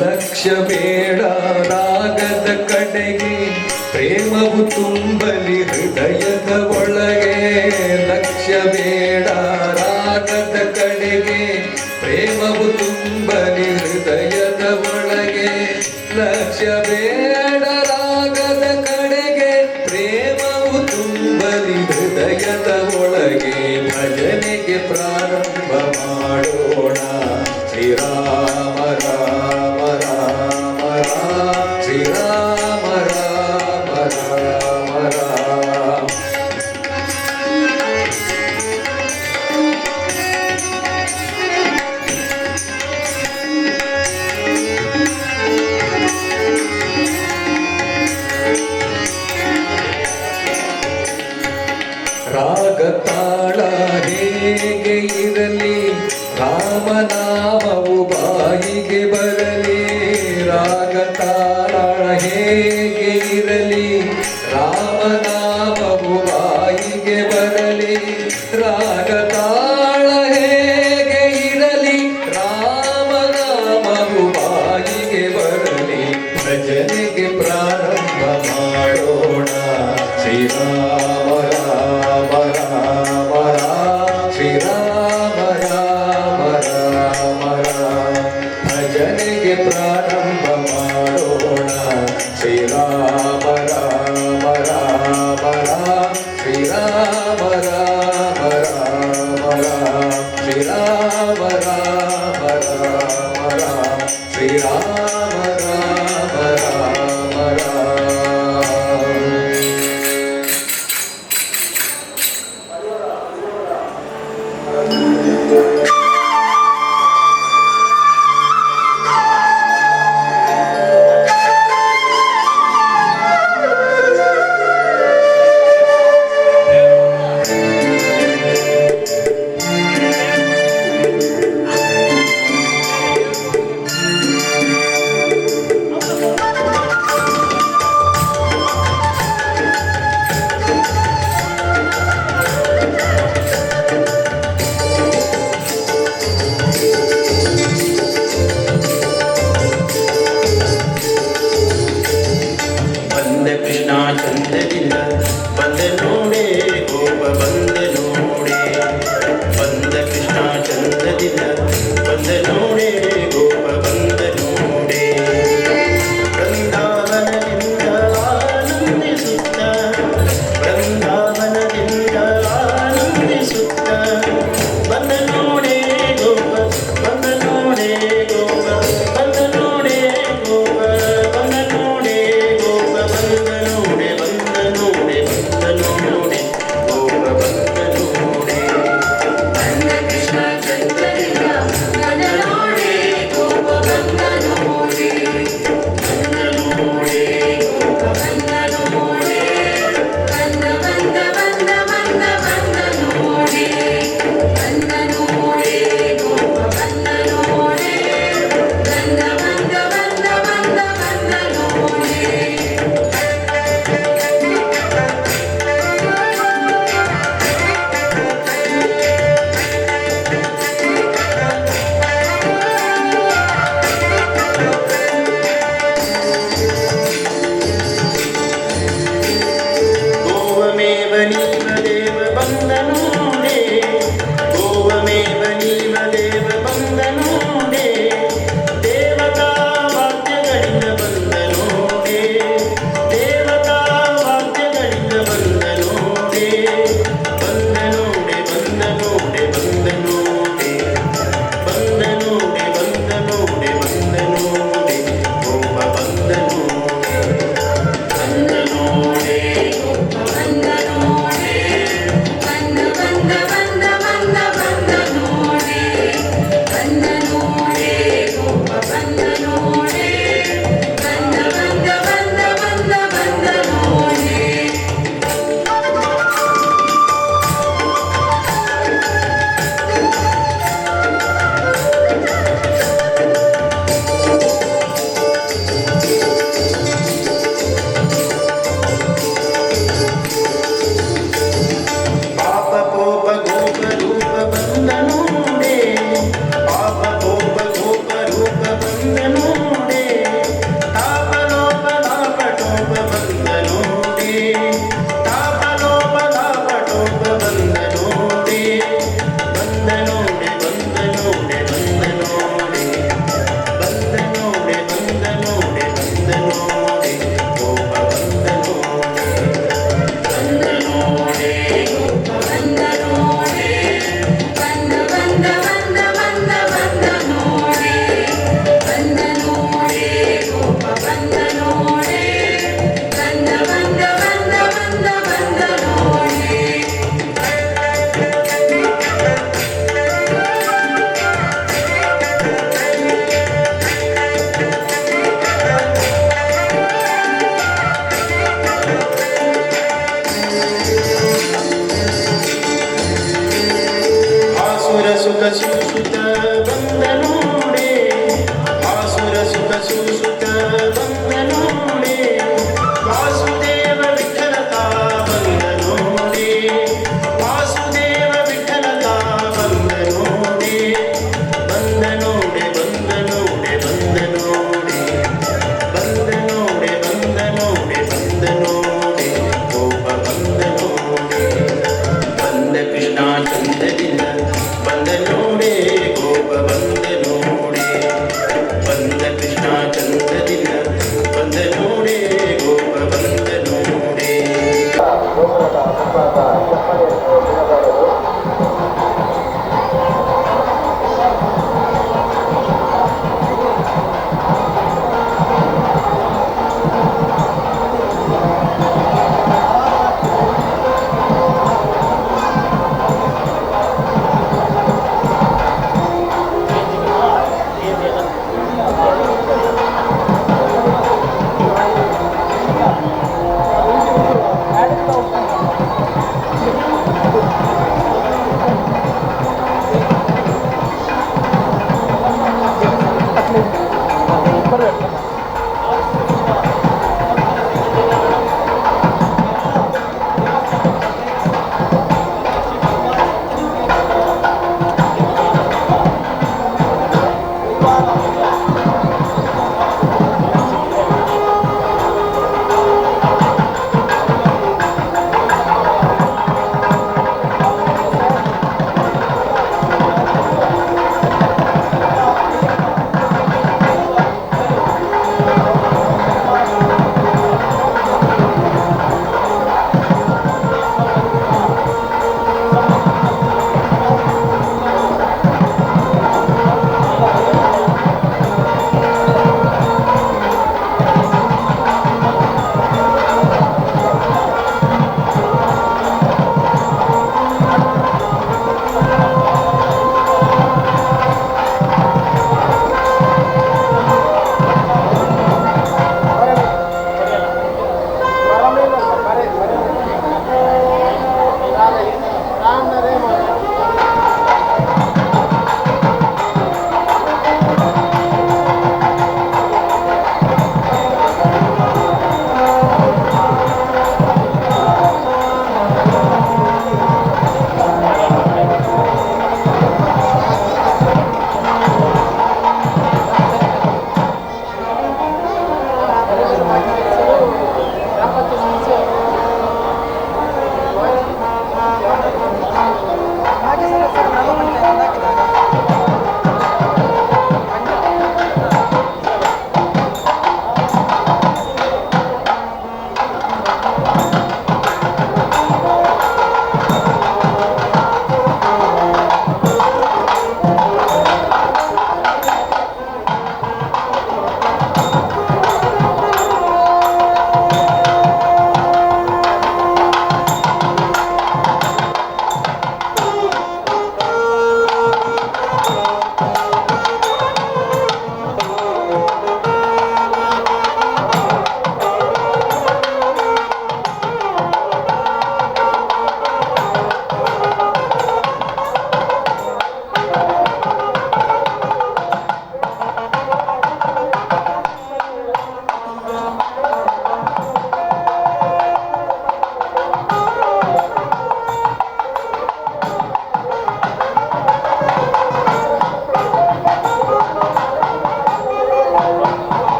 ಲಕ್ಷ್ಯ ಬೇಡ ರಾಗದ ಕಡೆಗೆ ಪ್ರೇಮವು ತುಂಬಲಿ ಹೃದಯದ ಒಳಗೆ. ಲಕ್ಷ್ಯ ಬೇಡ ರಾಗದ ಕಡೆಗೆ ಪ್ರೇಮವು ತುಂಬಲಿ ಹೃದಯದ ಒಳಗೆ. ಲಕ್ಷ್ಯ ಬೇಡ ರಾಗದ ಕಡೆಗೆ ಪ್ರೇಮವು ತುಂಬಲಿ ಹೃದಯದ ಒಳಗೆ. ಭಜನೆಗೆ ಪ್ರಾರಂಭ ಮಾಡೋಣ ಶ್ರೀರಾಮ ರಾಮ ರಾಮ ರಾಮ ಶ್ರೀರಾಮ ರಾಮ ರಾಮ ರಾಮ. ರಾಗ ತಾಳ ಹೇಗೆ ಇರಲಿ ರಾಮನಾಮವು ಬಾಯಿಗೆ ಬರಲಿ. ರಾಗ ತಾಳ ಹೇಗೆ ಇರಲಿ ರಾಮನಾಮವು ಬಾಯಿಗೆ ಬರಲಿ. ರಾಗ ತಾಳ ಹೇಗೆ ಇರಲಿ ರಾಮನಾಮವು ಬಾಯಿಗೆ ಬರಲಿ. ಭಜನೆಗೆ ಪ್ರಾರಂಭ ಮಾಡೋಣ ಶ್ರೀರಾಮ ರಾಮ ರಾಮ ರಾಮ ಶ್ರೀರಾಮ ರಾಮ ರಾಮ ರಾಮ. ಭಜನೆಗೆ ಪ್ರಾರಂಭ ಮಾಡೋಣ ಶ್ರೀರಾಮ ರಾಮ ರಾಮ ರಾಮ ಶ್ರೀರಾಮ ರಾಮ ರಾಮ ರಾಮ ಶ್ರೀರಾಮ ರಾಮ ರಾಮ ರಾಮ ಶ್ರೀರಾಮ ರಾಮ ರಾಮ ರಾಮ.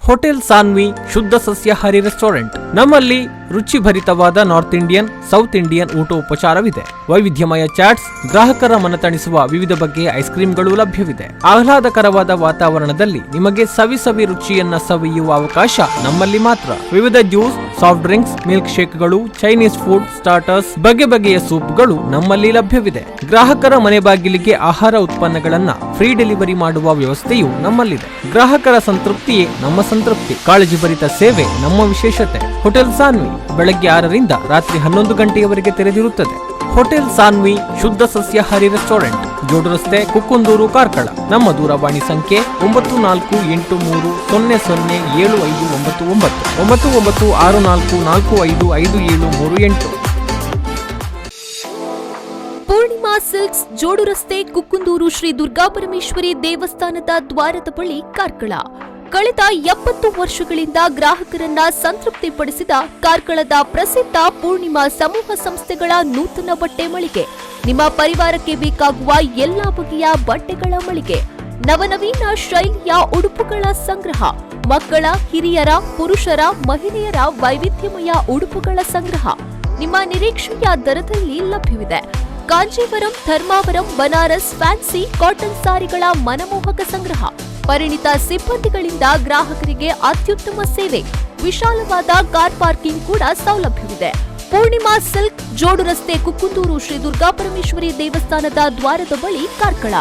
ಹೋಟೆಲ್ ಸಾನ್ವಿ ಶುದ್ಧ ಸಸ್ಯಾಹಾರಿ ರೆಸ್ಟೋರೆಂಟ್. ನಮ್ಮಲ್ಲಿ ರುಚಿಭರಿತವಾದ ನಾರ್ತ್ ಇಂಡಿಯನ್, ಸೌತ್ ಇಂಡಿಯನ್ ಊಟೋಪಚಾರವಿದೆ. ವೈವಿಧ್ಯಮಯ ಚಾಟ್ಸ್, ಗ್ರಾಹಕರ ಮನತಣಿಸುವ ವಿವಿಧ ಬಗೆಯ ಐಸ್ ಕ್ರೀಮ್ಗಳು ಲಭ್ಯವಿದೆ. ಆಹ್ಲಾದಕರವಾದ ವಾತಾವರಣದಲ್ಲಿ ನಿಮಗೆ ಸವಿ ರುಚಿಯನ್ನ ಸವಿಯುವ ಅವಕಾಶ ನಮ್ಮಲ್ಲಿ ಮಾತ್ರ. ವಿವಿಧ ಜ್ಯೂಸ್, ಸಾಫ್ಟ್ ಡ್ರಿಂಕ್ಸ್, ಮಿಲ್ಕ್ ಶೇಕ್ಗಳು, ಚೈನೀಸ್ ಫುಡ್, ಸ್ಟಾರ್ಟರ್ಸ್, ಬಗೆಯ ಸೂಪ್ಗಳು ನಮ್ಮಲ್ಲಿ ಲಭ್ಯವಿದೆ. ಗ್ರಾಹಕರ ಮನೆ ಬಾಗಿಲಿಗೆ ಆಹಾರ ಉತ್ಪನ್ನಗಳನ್ನ ಫ್ರೀ ಡೆಲಿವರಿ ಮಾಡುವ ವ್ಯವಸ್ಥೆಯು ನಮ್ಮಲ್ಲಿದೆ. ಗ್ರಾಹಕರ ಸಂತೃಪ್ತಿಯೇ ನಮ್ಮ ಸಂತೃಪ್ತಿ. ಕಾಳಜಿ ಭರಿತ ಸೇವೆ ನಮ್ಮ ವಿಶೇಷತೆ. ಹೋಟೆಲ್ ಸಾನ್ವಿ ಬೆಳಗ್ಗೆ 6ರಿಂದ ರಾತ್ರಿ 11 ಗಂಟೆಯವರೆಗೆ ತೆರೆದಿರುತ್ತದೆ. ಹೋಟೆಲ್ ಸಾನ್ವಿ ಶುದ್ಧ ಸಸ್ಯಾಹಾರಿ ರೆಸ್ಟೋರೆಂಟ್, ಜೋಡು ರಸ್ತೆ, ಕುಕ್ಕುಂದೂರು, ಕಾರ್ಕಳ. ನಮ್ಮ ದೂರವಾಣಿ ಸಂಖ್ಯೆ 9483007599 996444553738. ಪೂರ್ಣಿಮಾ ಸಿಲ್ಕ್ಸ್, ಜೋಡು ರಸ್ತೆ, ಕುಕ್ಕುಂದೂರು, ಶ್ರೀ ದುರ್ಗಾಪರಮೇಶ್ವರಿ ದೇವಸ್ಥಾನದ ದ್ವಾರದ ಬಳಿ, ಕಾರ್ಕಳ. ಕಳೆದ 70 ವರ್ಷಗಳಿಂದ ಗ್ರಾಹಕರನ್ನ ಸಂತೃಪ್ತಿಪಡಿಸಿದ ಕಾರ್ಕಳದ ಪ್ರಸಿದ್ಧ ಪೂರ್ಣಿಮಾ ಸಮೂಹ ಸಂಸ್ಥೆಗಳ ನೂತನ ಬಟ್ಟೆ ಮಳಿಗೆ. ನಿಮ್ಮ ಪರಿವಾರಕ್ಕೆ ಬೇಕಾಗುವ ಎಲ್ಲಾ ಬಗೆಯ ಬಟ್ಟೆಗಳ ಮಳಿಗೆ. ನವನವೀನ ಶೈಲಿಯ ಉಡುಪುಗಳ ಸಂಗ್ರಹ. ಮಕ್ಕಳ, ಹಿರಿಯರ, ಪುರುಷರ, ಮಹಿಳೆಯರ ವೈವಿಧ್ಯಮಯ ಉಡುಪುಗಳ ಸಂಗ್ರಹ ನಿಮ್ಮ ನಿರೀಕ್ಷೆಯ ದರದಲ್ಲಿ ಲಭ್ಯವಿದೆ. ಕಾಂಜೀವರಂ, ಧರ್ಮಾವರಂ, ಬನಾರಸ್, ಫ್ಯಾನ್ಸಿ ಕಾಟನ್ ಸಾರಿಗಳ ಮನಮೋಹಕ ಸಂಗ್ರಹ. ಪರಿಣಿತ ಸಿಬ್ಬಂದಿಗಳಿಂದ ಗ್ರಾಹಕರಿಗೆ ಅತ್ಯುತ್ತಮ ಸೇವೆ. ವಿಶಾಲವಾದ ಕಾರ್ ಪಾರ್ಕಿಂಗ್ ಕೂಡ ಸೌಲಭ್ಯವಿದೆ. ಪೂರ್ಣಿಮಾ ಸಿಲ್ಕ್, ಜೋಡು ರಸ್ತೆ, ಕುಕ್ಕುಂದೂರು, ಶ್ರೀ ದುರ್ಗಾಪರಮೇಶ್ವರಿ ದೇವಸ್ಥಾನದ ದ್ವಾರದ ಬಳಿ, ಕಾರ್ಕಳ.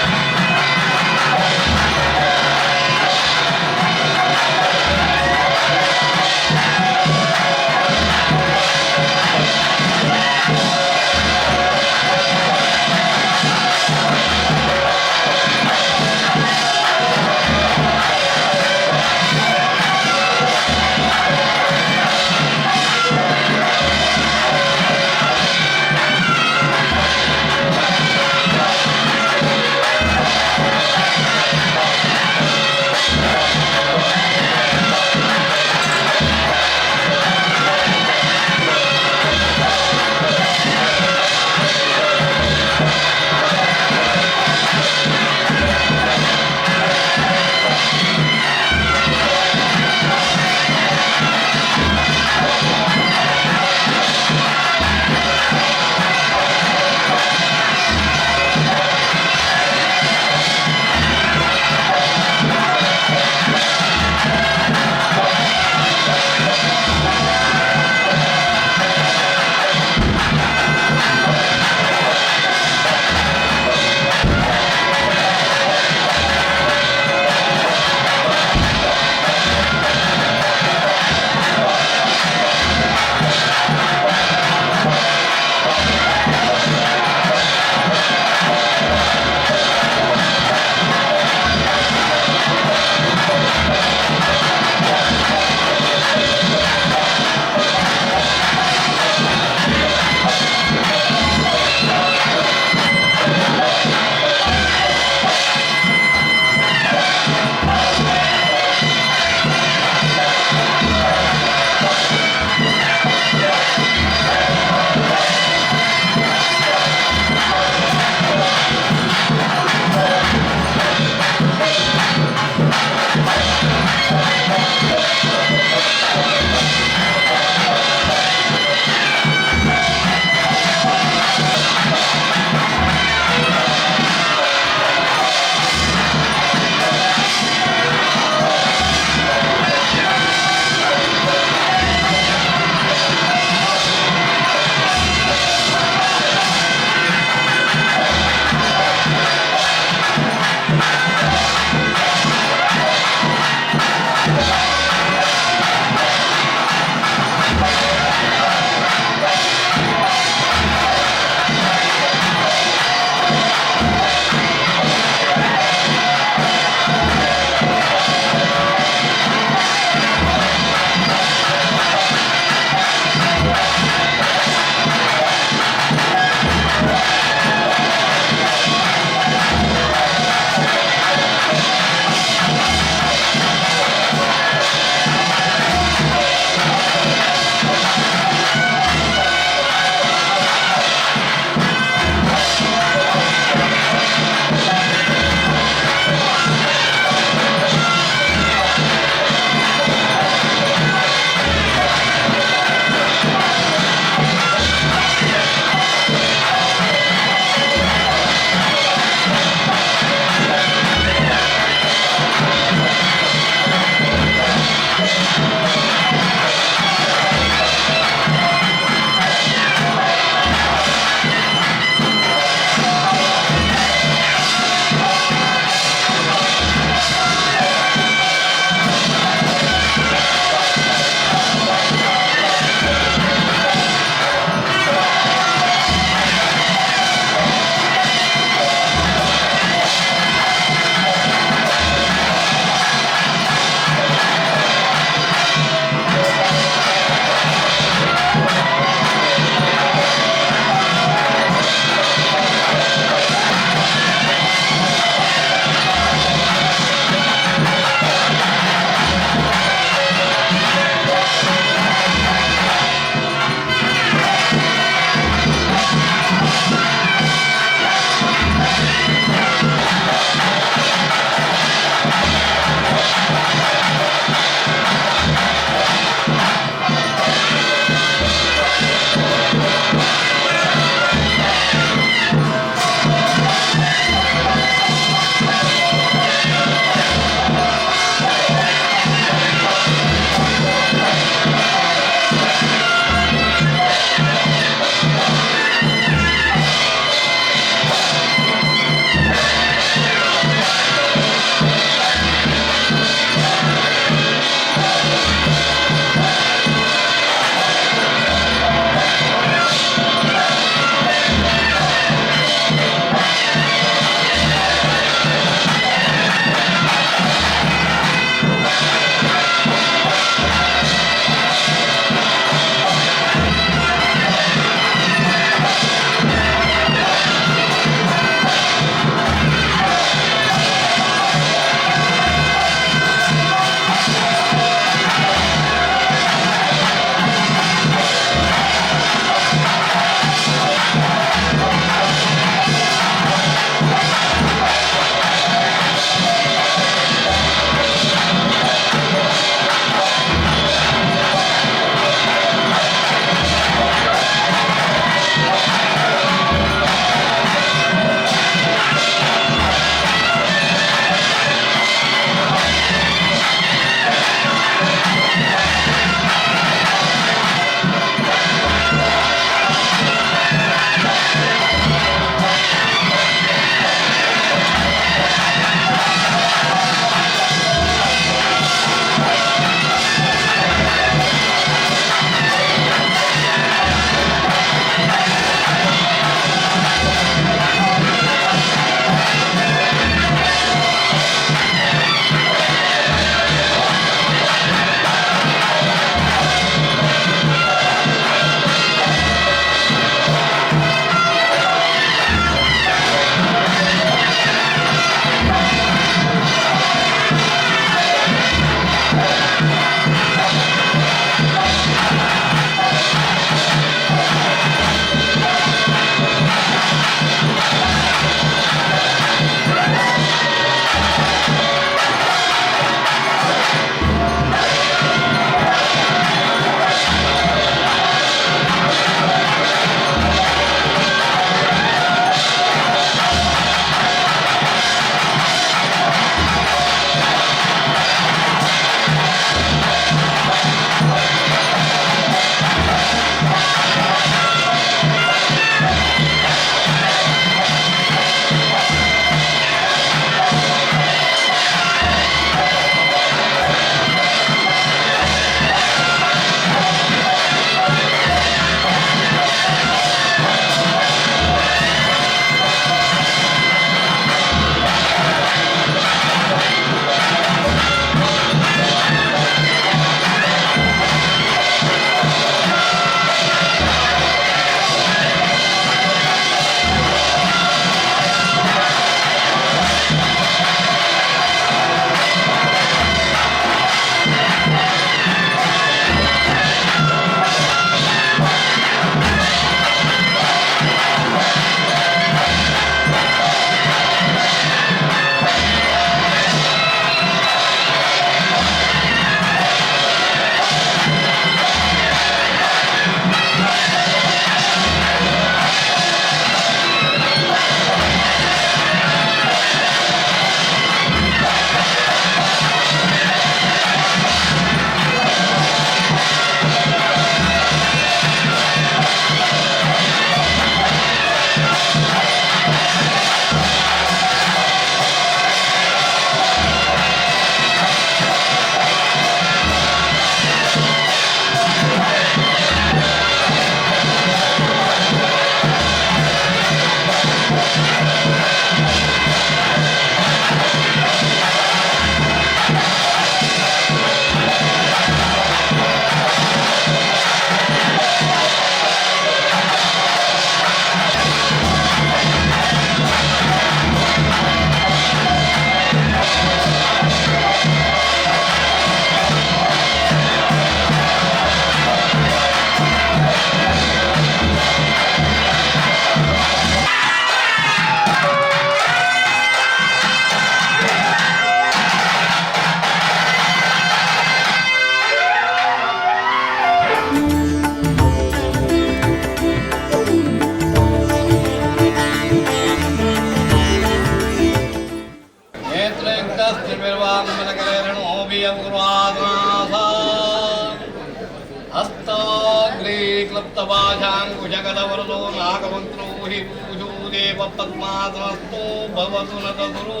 हस्ताग्रे क्लप्तपाशाङ्कुशगदवरदो नागमन्त्रो हि पूजो देवपद्मासनस्थो भवतु न तदुरो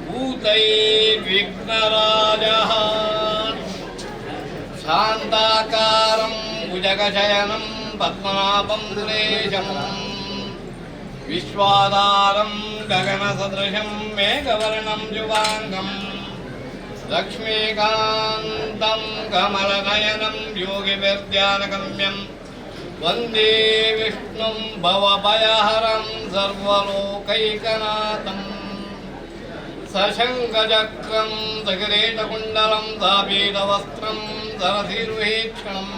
भूतैर्विघ्नराजः शान्ताकारं भुजगशयनं पद्मनाभं सुरेशम् विश्वाधारं गगनसदृशं मेघवर्णं शुभाङ्गम् लक्ष्मीकान्तं कमलनयनं योगिविद्यानगम्यं वन्दे विष्णुं भवभयहरं सर्वलोकैकनाथम् सशङ्खचक्रं सकिरीटकुण्डलं सापीतवस्त्रं सरसिरुहेक्षणम्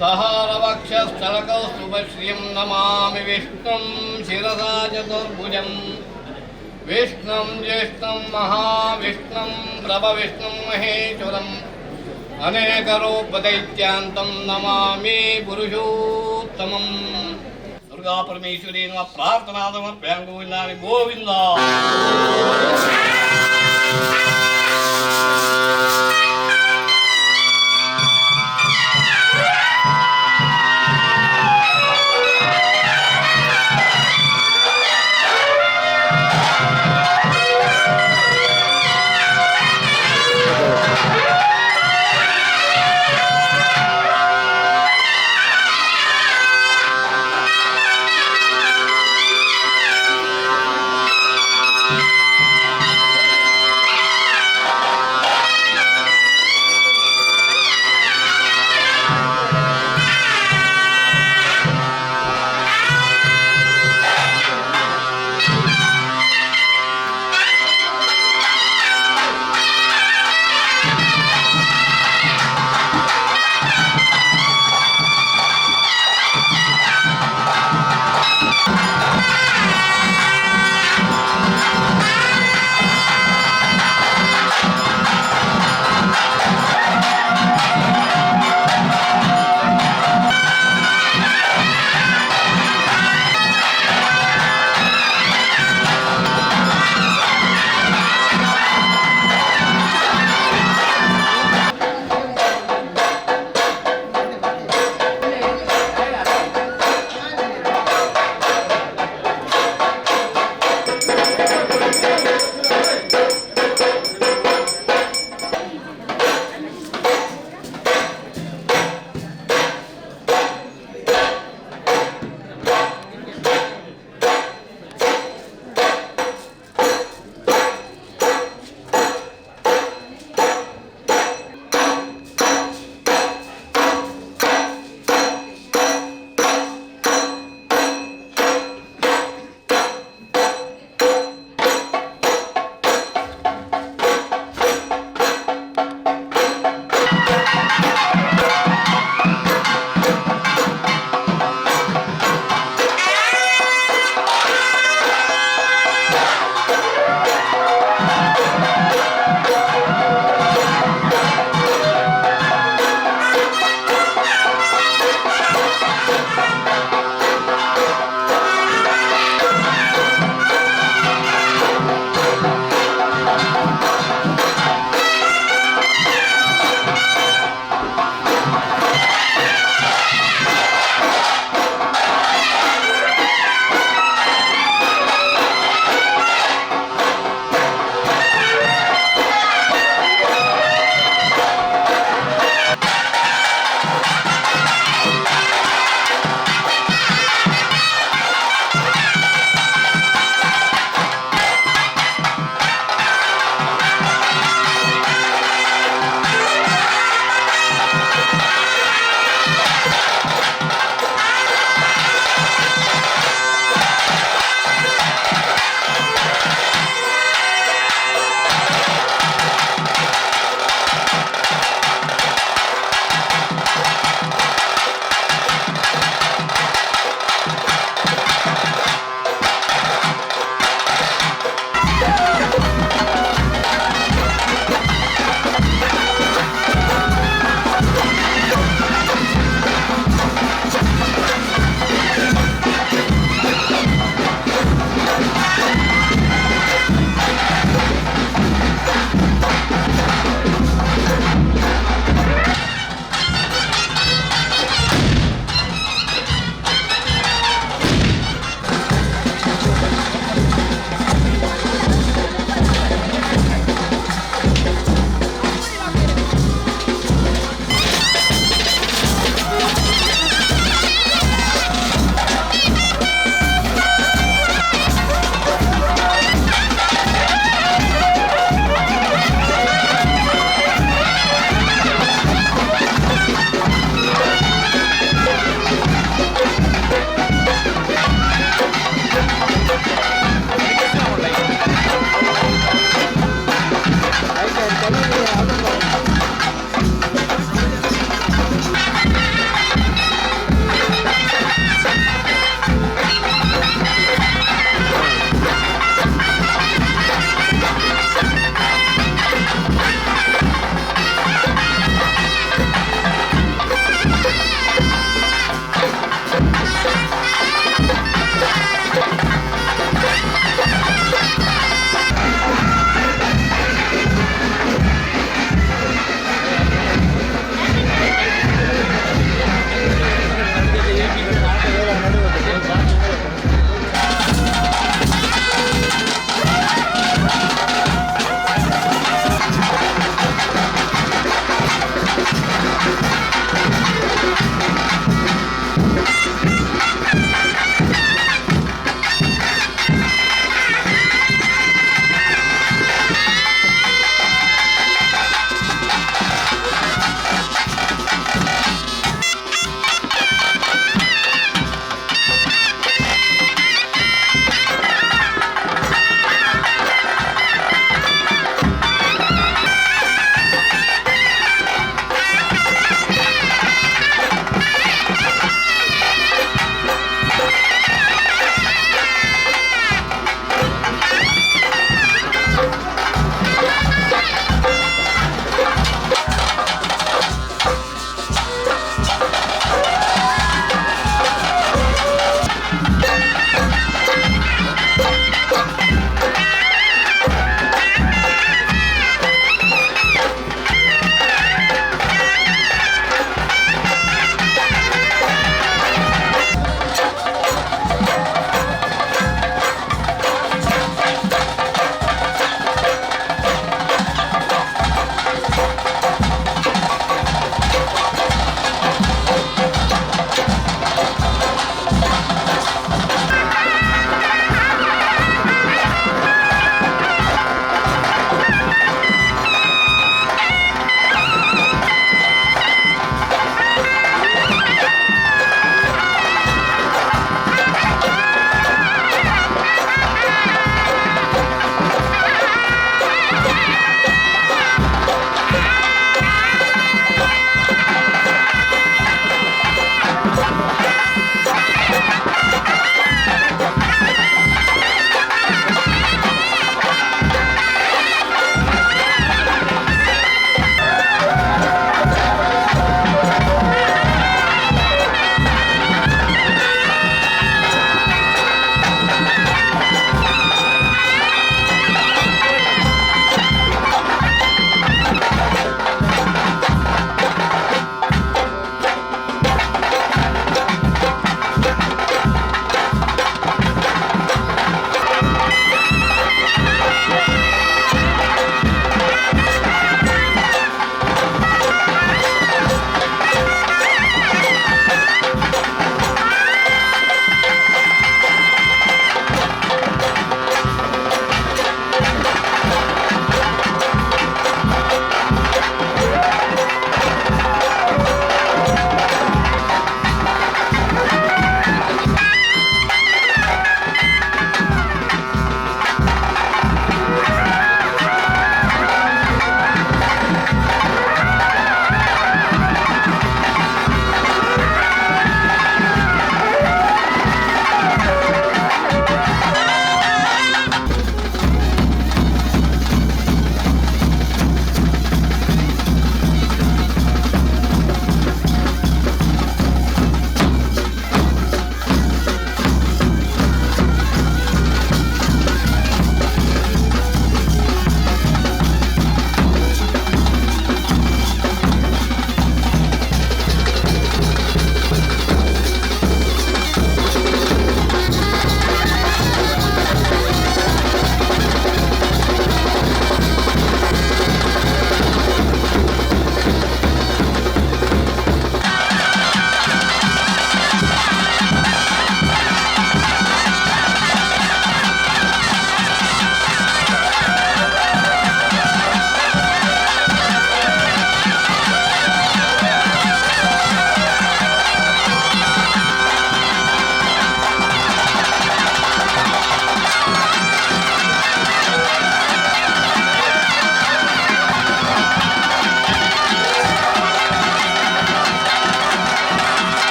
सहारवक्षस्थलकौस्तुभश्रियं नमामि विष्णुं शिरसा चतुर्भुजम् विष्णुं ज्येष्ठं महाविष्णुं प्रभविष्णुं महेश्वरम् अनेकरूपदैत्यान्तं नमामि पुरुषोत्तमम् दुर्गा परमेश्वरी नमः प्रार्थना समर्पयामि गोविन्दानि गोविन्द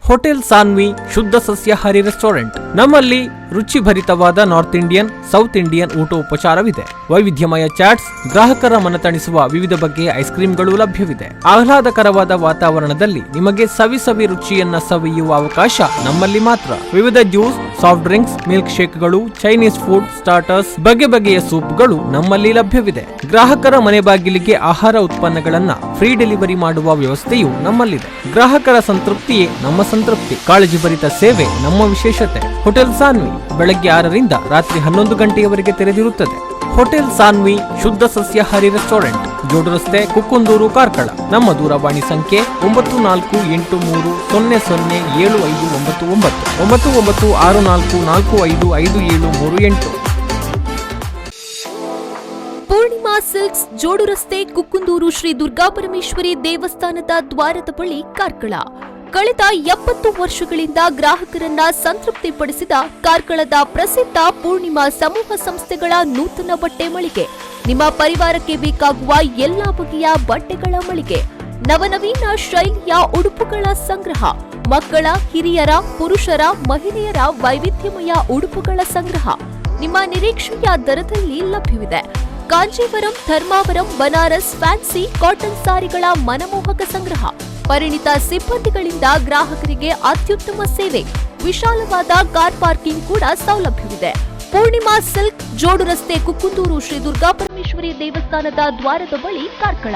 ಹೋಟೆಲ್ ಸಾನ್ವಿ ಶುದ್ಧ ಸಸ್ಯಾಹಾರಿ ರೆಸ್ಟೋರೆಂಟ್. ನಮ್ಮಲ್ಲಿ ರುಚಿಭರಿತವಾದ ನಾರ್ತ್ ಇಂಡಿಯನ್, ಸೌತ್ ಇಂಡಿಯನ್ ಊಟೋಪಚಾರವಿದೆ. ವೈವಿಧ್ಯಮಯ ಚಾಟ್ಸ್, ಗ್ರಾಹಕರ ಮನತಣಿಸುವ ವಿವಿಧ ಬಗೆಯ ಐಸ್ ಕ್ರೀಮ್ಗಳು ಲಭ್ಯವಿದೆ. ಆಹ್ಲಾದಕರವಾದ ವಾತಾವರಣದಲ್ಲಿ ನಿಮಗೆ ಸವಿ ರುಚಿಯನ್ನ ಸವಿಯುವ ಅವಕಾಶ ನಮ್ಮಲ್ಲಿ ಮಾತ್ರ. ವಿವಿಧ ಜ್ಯೂಸ್, ಸಾಫ್ಟ್ ಡ್ರಿಂಕ್ಸ್, ಮಿಲ್ಕ್ ಶೇಕ್ಗಳು, ಚೈನೀಸ್ ಫುಡ್, ಸ್ಟಾರ್ಟರ್ಸ್, ಬಗೆಯ ಸೂಪ್ಗಳು ನಮ್ಮಲ್ಲಿ ಲಭ್ಯವಿದೆ. ಗ್ರಾಹಕರ ಮನೆ ಬಾಗಿಲಿಗೆ ಆಹಾರ ಉತ್ಪನ್ನಗಳನ್ನ ಫ್ರೀ ಡೆಲಿವರಿ ಮಾಡುವ ವ್ಯವಸ್ಥೆಯು ನಮ್ಮಲ್ಲಿದೆ. ಗ್ರಾಹಕರ ಸಂತೃಪ್ತಿಯೇ ನಮ್ಮ ಸಂತೃಪ್ತಿ. ಕಾಳಜಿ ಭರಿತ ಸೇವೆ ನಮ್ಮ ವಿಶೇಷತೆ. ಹೋಟೆಲ್ ಸಾನ್ವಿ ಬೆಳಗ್ಗೆ 6ರಿಂದ ರಾತ್ರಿ 11 ಗಂಟೆಯವರೆಗೆ ತೆರೆದಿರುತ್ತದೆ. ಹೋಟೆಲ್ ಸಾನ್ವಿ ಶುದ್ಧ ಸಸ್ಯಾಹಾರಿ ರೆಸ್ಟೋರೆಂಟ್, ಜೋಡು ರಸ್ತೆ, ಕುಕ್ಕುಂದೂರು, ಕಾರ್ಕಳ. ನಮ್ಮ ದೂರವಾಣಿ ಸಂಖ್ಯೆ 9483007599 9964455738. ಪೂರ್ಣಿಮಾ ಸಿಲ್ಕ್ಸ್, ಜೋಡು ರಸ್ತೆ, ಕುಕ್ಕುಂದೂರು, ಶ್ರೀ ದುರ್ಗಾಪರಮೇಶ್ವರಿ ದೇವಸ್ಥಾನದ ದ್ವಾರದ ಬಳಿ, ಕಾರ್ಕಳ. ಕಳೆದ 70 ವರ್ಷಗಳಿಂದ ಗ್ರಾಹಕರನ್ನ ಸಂತೃಪ್ತಿಪಡಿಸಿದ ಕಾರ್ಕಳದ ಪ್ರಸಿದ್ಧ ಪೂರ್ಣಿಮಾ ಸಮೂಹ ಸಂಸ್ಥೆಗಳ ನೂತನ ಬಟ್ಟೆ ಮಳಿಗೆ. ನಿಮ್ಮ ಪರಿವಾರಕ್ಕೆ ಬೇಕಾಗುವ ಎಲ್ಲಾ ಬಗೆಯ ಬಟ್ಟೆಗಳ ಮಳಿಗೆ. ನವನವೀನ ಶೈಲಿಯ ಉಡುಪುಗಳ ಸಂಗ್ರಹ. ಮಕ್ಕಳ, ಹಿರಿಯರ, ಪುರುಷರ, ಮಹಿಳೆಯರ ವೈವಿಧ್ಯಮಯ ಉಡುಪುಗಳ ಸಂಗ್ರಹ ನಿಮ್ಮ ನಿರೀಕ್ಷೆಯ ದರದಲ್ಲಿ ಲಭ್ಯವಿದೆ. ಕಾಂಜೀವರಂ, ಧರ್ಮಾವರಂ, ಬನಾರಸ್, ಫ್ಯಾನ್ಸಿ ಕಾಟನ್ ಸಾರಿಗಳ ಮನಮೋಹಕ ಸಂಗ್ರಹ. ಪರಿಣಿತ ಸಿಬ್ಬಂದಿಗಳಿಂದ ಗ್ರಾಹಕರಿಗೆ ಅತ್ಯುತ್ತಮ ಸೇವೆ. ವಿಶಾಲವಾದ ಕಾರ್ ಪಾರ್ಕಿಂಗ್ ಕೂಡ ಸೌಲಭ್ಯವಿದೆ. ಪೂರ್ಣಿಮಾ ಸಿಲ್ಕ್, ಜೋಡು ರಸ್ತೆ, ಕುಕ್ಕುಂದೂರು, ಶ್ರೀ ದುರ್ಗಾಪರಮೇಶ್ವರಿ ದೇವಸ್ಥಾನದ ದ್ವಾರದ ಬಳಿ, ಕಾರ್ಕಳ.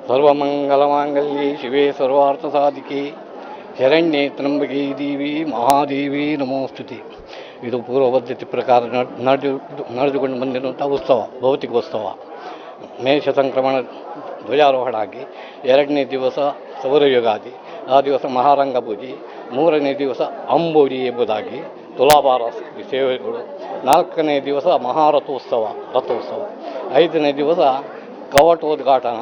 ಸರ್ವಮಂಗಲಮಾಂಗಲ್ಯೆ ಶಿವೆ ಸರ್ವಾರ್ಥಸಾಧಿಕೆ ಶರಣ್ಯೆ ತ್ರ್ಯಂಬಕೆ ದೇವಿ ಮಹಾದೇವಿ ನಮೋಸ್ತುತೆ. ಇದು ಪೂರ್ವಪದ್ಧತಿ ಪ್ರಕಾರ ನಡೆದುಕೊಂಡು ಬಂದಿರುವಂಥ ಉತ್ಸವ, ಭೌತಿಕೋತ್ಸವ. ಮೇಷ ಸಂಕ್ರಮಣ ಧ್ವಜಾರೋಹಣ ಆಗಿ 2ನೇ ದಿವಸ ಸೌರಯುಗಾದಿ, ಆ ದಿವಸ ಮಹಾರಂಗ ಪೂಜೆ, 3ನೇ ದಿವಸ ಅಂಬೋಡಿ ಎಂಬುದಾಗಿ ತುಲಾಭಾರ ಸೇವೆಗಳು, 4ನೇ ದಿವಸ ಮಹಾರಥೋತ್ಸವ, 5ನೇ ದಿವಸ ಕವಟೋದ್ಘಾಟನ,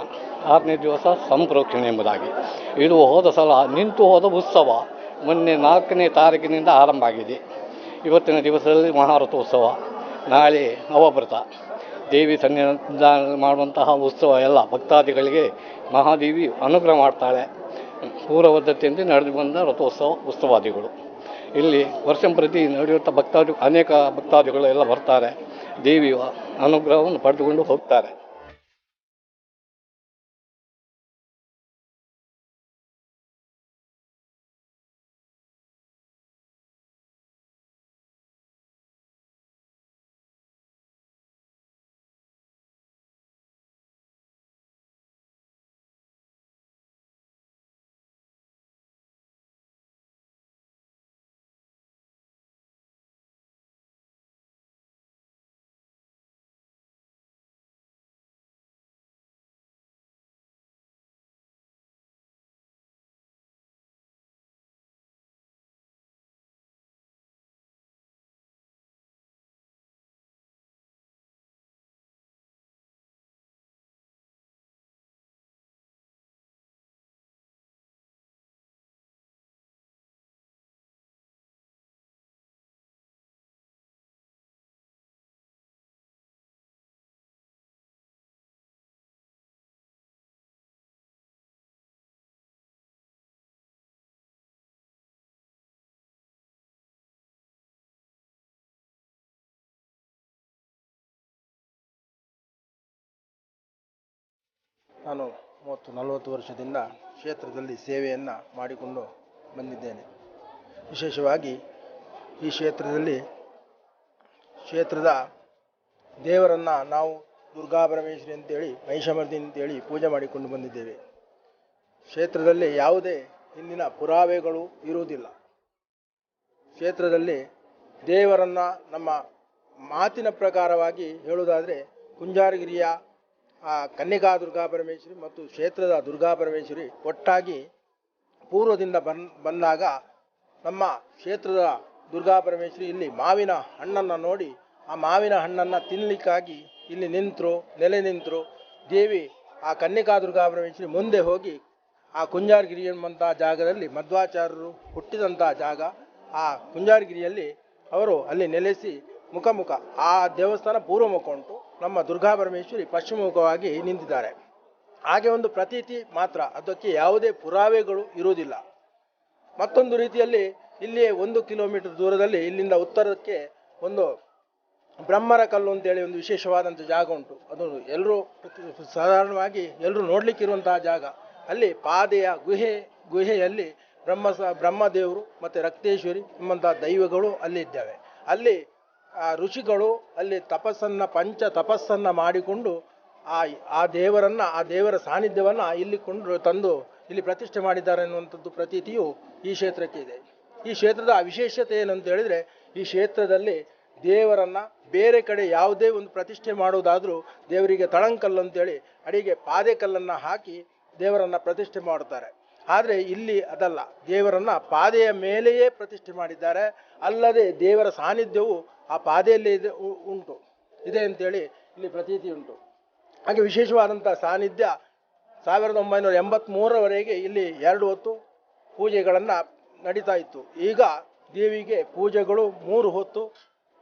6ನೇ ದಿವಸ ಸಂಪ್ರೋಕ್ಷಣೆ ಎಂಬುದಾಗಿ. ಇದು ಹೋದ ಸಲ ನಿಂತು ಹೋದ ಉತ್ಸವ ಮೊನ್ನೆ 4ನೇ ತಾರೀಕಿನಿಂದ ಆರಂಭ ಆಗಿದೆ. ಇವತ್ತಿನ ದಿವಸದಲ್ಲಿ ಮಹಾರಥೋತ್ಸವ, ನಾಳೆ ಅವಭೃತ. ದೇವಿ ಸನ್ನಿಧಾನ ಮಾಡುವಂತಹ ಉತ್ಸವ ಎಲ್ಲ ಭಕ್ತಾದಿಗಳಿಗೆ ಮಹಾದೇವಿ ಅನುಗ್ರಹ ಮಾಡ್ತಾಳೆ. ಪೂರ್ವಬದ್ಧತೆಯಿಂದ ನಡೆದು ಬಂದ ಉತ್ಸವಾದಿಗಳು ಇಲ್ಲಿ ವರ್ಷಂಪ್ರತಿ ನಡೆಯುವಂಥ ಅನೇಕ ಭಕ್ತಾದಿಗಳು ಎಲ್ಲ ಬರ್ತಾರೆ, ದೇವಿಯ ಅನುಗ್ರಹವನ್ನು ಪಡೆದುಕೊಂಡು ಹೋಗ್ತಾರೆ. ನಾನು 30-40 ವರ್ಷದಿಂದ ಕ್ಷೇತ್ರದಲ್ಲಿ ಸೇವೆಯನ್ನು ಮಾಡಿಕೊಂಡು ಬಂದಿದ್ದೇನೆ. ವಿಶೇಷವಾಗಿ ಈ ಕ್ಷೇತ್ರದ ದೇವರನ್ನು ನಾವು ದುರ್ಗಾ ಪರಮೇಶ್ವರಿ ಅಂತೇಳಿ, ಮಹಿಷಮರ್ದಿನಿ ಅಂತೇಳಿ ಪೂಜೆ ಮಾಡಿಕೊಂಡು ಬಂದಿದ್ದೇವೆ. ಕ್ಷೇತ್ರದಲ್ಲಿ ಯಾವುದೇ ಹಿಂದಿನ ಪುರಾವೆಗಳು ಇರುವುದಿಲ್ಲ. ಕ್ಷೇತ್ರದಲ್ಲಿ ದೇವರನ್ನು ನಮ್ಮ ಮಾತಿನ ಪ್ರಕಾರವಾಗಿ ಹೇಳುವುದಾದರೆ ಕುಂಜಾರಗಿರಿಯ ಕನ್ನಿಕಾ ದುರ್ಗಾ ಪರಮೇಶ್ವರಿ ಮತ್ತು ಕ್ಷೇತ್ರದ ದುರ್ಗಾ ಪರಮೇಶ್ವರಿ ಒಟ್ಟಾಗಿ ಪೂರ್ವದಿಂದ ಬಂದಾಗ ನಮ್ಮ ಕ್ಷೇತ್ರದ ದುರ್ಗಾ ಪರಮೇಶ್ವರಿ ಇಲ್ಲಿ ಮಾವಿನ ಹಣ್ಣನ್ನು ನೋಡಿ ಆ ಮಾವಿನ ಹಣ್ಣನ್ನು ತಿನ್ನಲಿಕ್ಕಾಗಿ ಇಲ್ಲಿ ನೆಲೆ ನಿಂತರು. ದೇವಿ ಆ ಕನ್ನಿಕಾ ದುರ್ಗಾ ಪರಮೇಶ್ವರಿ ಮುಂದೆ ಹೋಗಿ ಆ ಕುಂಜಾರಗಿರಿ ಎಂಬಂಥ ಜಾಗದಲ್ಲಿ ಮಧ್ವಾಚಾರ್ಯರು ಹುಟ್ಟಿದಂಥ ಜಾಗ, ಆ ಕುಂಜಾರಗಿರಿಯಲ್ಲಿ ಅವರು ಅಲ್ಲಿ ನೆಲೆಸಿ ಮುಖ ಆ ದೇವಸ್ಥಾನ ಪೂರ್ವಮುಖ ಉಂಟು, ನಮ್ಮ ದುರ್ಗಾ ಪರಮೇಶ್ವರಿ ಪಶ್ಚಿಮಮುಖವಾಗಿ ನಿಂತಿದ್ದಾರೆ. ಹಾಗೆ ಒಂದು ಪ್ರತೀತಿ ಮಾತ್ರ, ಅದಕ್ಕೆ ಯಾವುದೇ ಪುರಾವೆಗಳು ಇರುವುದಿಲ್ಲ. ಮತ್ತೊಂದು ರೀತಿಯಲ್ಲಿ ಇಲ್ಲಿಯೇ 1 ಕಿಲೋಮೀಟರ್ ದೂರದಲ್ಲಿ ಇಲ್ಲಿಂದ ಉತ್ತರಕ್ಕೆ ಒಂದು ಬ್ರಹ್ಮರ ಕಲ್ಲು ಅಂತೇಳಿ ಒಂದು ವಿಶೇಷವಾದಂಥ ಜಾಗ ಉಂಟು. ಅದು ಸಾಧಾರಣವಾಗಿ ಎಲ್ಲರೂ ನೋಡಲಿಕ್ಕಿರುವಂತಹ ಜಾಗ. ಅಲ್ಲಿ ಪಾದೆಯ ಗುಹೆಯಲ್ಲಿ ಬ್ರಹ್ಮದೇವರು ಮತ್ತು ರಕ್ತೇಶ್ವರಿ ಎಂಬಂತಹ ದೈವಗಳು ಅಲ್ಲಿ ಇದ್ದಾವೆ. ಅಲ್ಲಿ ಋಷಿಗಳು ಅಲ್ಲಿ ಪಂಚ ತಪಸ್ಸನ್ನು ಮಾಡಿಕೊಂಡು ಆ ದೇವರ ಸಾನ್ನಿಧ್ಯವನ್ನು ಇಲ್ಲಿ ತಂದು ಇಲ್ಲಿ ಪ್ರತಿಷ್ಠೆ ಮಾಡಿದ್ದಾರೆ ಎನ್ನುವಂಥದ್ದು ಪ್ರತೀತಿಯು ಈ ಕ್ಷೇತ್ರಕ್ಕೆ ಇದೆ. ಈ ಕ್ಷೇತ್ರದ ವಿಶೇಷತೆ ಏನಂತ ಹೇಳಿದರೆ, ಈ ಕ್ಷೇತ್ರದಲ್ಲಿ ದೇವರನ್ನು ಬೇರೆ ಕಡೆ ಯಾವುದೇ ಒಂದು ಪ್ರತಿಷ್ಠೆ ಮಾಡುವುದಾದರೂ ದೇವರಿಗೆ ತಳಂಕಲ್ಲು ಅಂತೇಳಿ ಅಡಿಗೆ ಪಾದೆ ಕಲ್ಲನ್ನು ಹಾಕಿ ದೇವರನ್ನು ಪ್ರತಿಷ್ಠೆ ಮಾಡುತ್ತಾರೆ. ಆದರೆ ಇಲ್ಲಿ ಅದಲ್ಲ, ದೇವರನ್ನು ಪಾದೆಯ ಮೇಲೆಯೇ ಪ್ರತಿಷ್ಠೆ ಮಾಡಿದ್ದಾರೆ. ಅಲ್ಲದೆ ದೇವರ ಸಾನ್ನಿಧ್ಯವು ಆ ಪಾದೆಯಲ್ಲೇ ಇದೆ ಅಂತೇಳಿ ಇಲ್ಲಿ ಪ್ರತೀತಿ ಉಂಟು. ಹಾಗೆ ವಿಶೇಷವಾದಂಥ ಸಾನ್ನಿಧ್ಯ 1983ರವರೆಗೆ ಇಲ್ಲಿ 2 ಹೊತ್ತು ಪೂಜೆಗಳನ್ನು ನಡೀತಾ ಇತ್ತು. ಈಗ ದೇವಿಗೆ ಪೂಜೆಗಳು 3 ಹೊತ್ತು,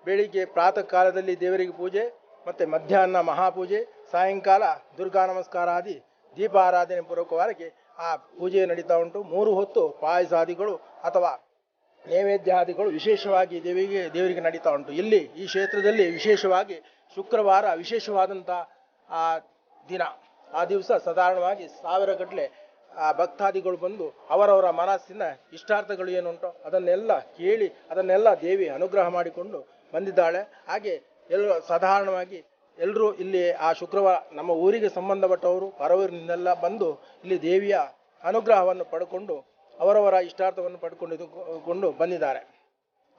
ಬೆಳಿಗ್ಗೆ ಪ್ರಾತಃ ಕಾಲದಲ್ಲಿ ದೇವರಿಗೆ ಪೂಜೆ, ಮತ್ತು ಮಧ್ಯಾಹ್ನ ಮಹಾಪೂಜೆ, ಸಾಯಂಕಾಲ ದುರ್ಗಾ ನಮಸ್ಕಾರ ಆದಿ ದೀಪಾರಾಧನೆ ಪೂರ್ವಕವಾಗಿ ಆ ಪೂಜೆ ನಡೀತಾ ಉಂಟು. 3 ಹೊತ್ತು ಪಾಯಸಾದಿಗಳು ಅಥವಾ ನೈವೇದ್ಯಾದಿಗಳು ವಿಶೇಷವಾಗಿ ದೇವರಿಗೆ ನಡೀತಾ ಉಂಟು. ಇಲ್ಲಿ ಈ ಕ್ಷೇತ್ರದಲ್ಲಿ ವಿಶೇಷವಾಗಿ ಶುಕ್ರವಾರ ವಿಶೇಷವಾದಂಥ ದಿನ. ಆ ದಿವಸ ಸಾಧಾರಣವಾಗಿ 1000 ಗಟ್ಟಲೆ ಭಕ್ತಾದಿಗಳು ಬಂದು ಅವರವರ ಮನಸ್ಸಿನ ಇಷ್ಟಾರ್ಥಗಳು ಏನುಂಟೋ ಅದನ್ನೆಲ್ಲ ಕೇಳಿ ಅದನ್ನೆಲ್ಲ ದೇವಿ ಅನುಗ್ರಹ ಮಾಡಿಕೊಂಡು ಬಂದಿದ್ದಾಳೆ. ಹಾಗೆ ಸಾಧಾರಣವಾಗಿ ಎಲ್ಲರೂ ಇಲ್ಲಿ ಆ ಶುಕ್ರವಾರ ನಮ್ಮ ಊರಿಗೆ ಸಂಬಂಧಪಟ್ಟವರು ಹೊರವೂರಿನಿಂದೆಲ್ಲ ಬಂದು ಇಲ್ಲಿ ದೇವಿಯ ಅನುಗ್ರಹವನ್ನು ಪಡ್ಕೊಂಡು ಅವರವರ ಇಷ್ಟಾರ್ಥವನ್ನು ಪಡ್ಕೊಂಡು ಬಂದಿದ್ದಾರೆ.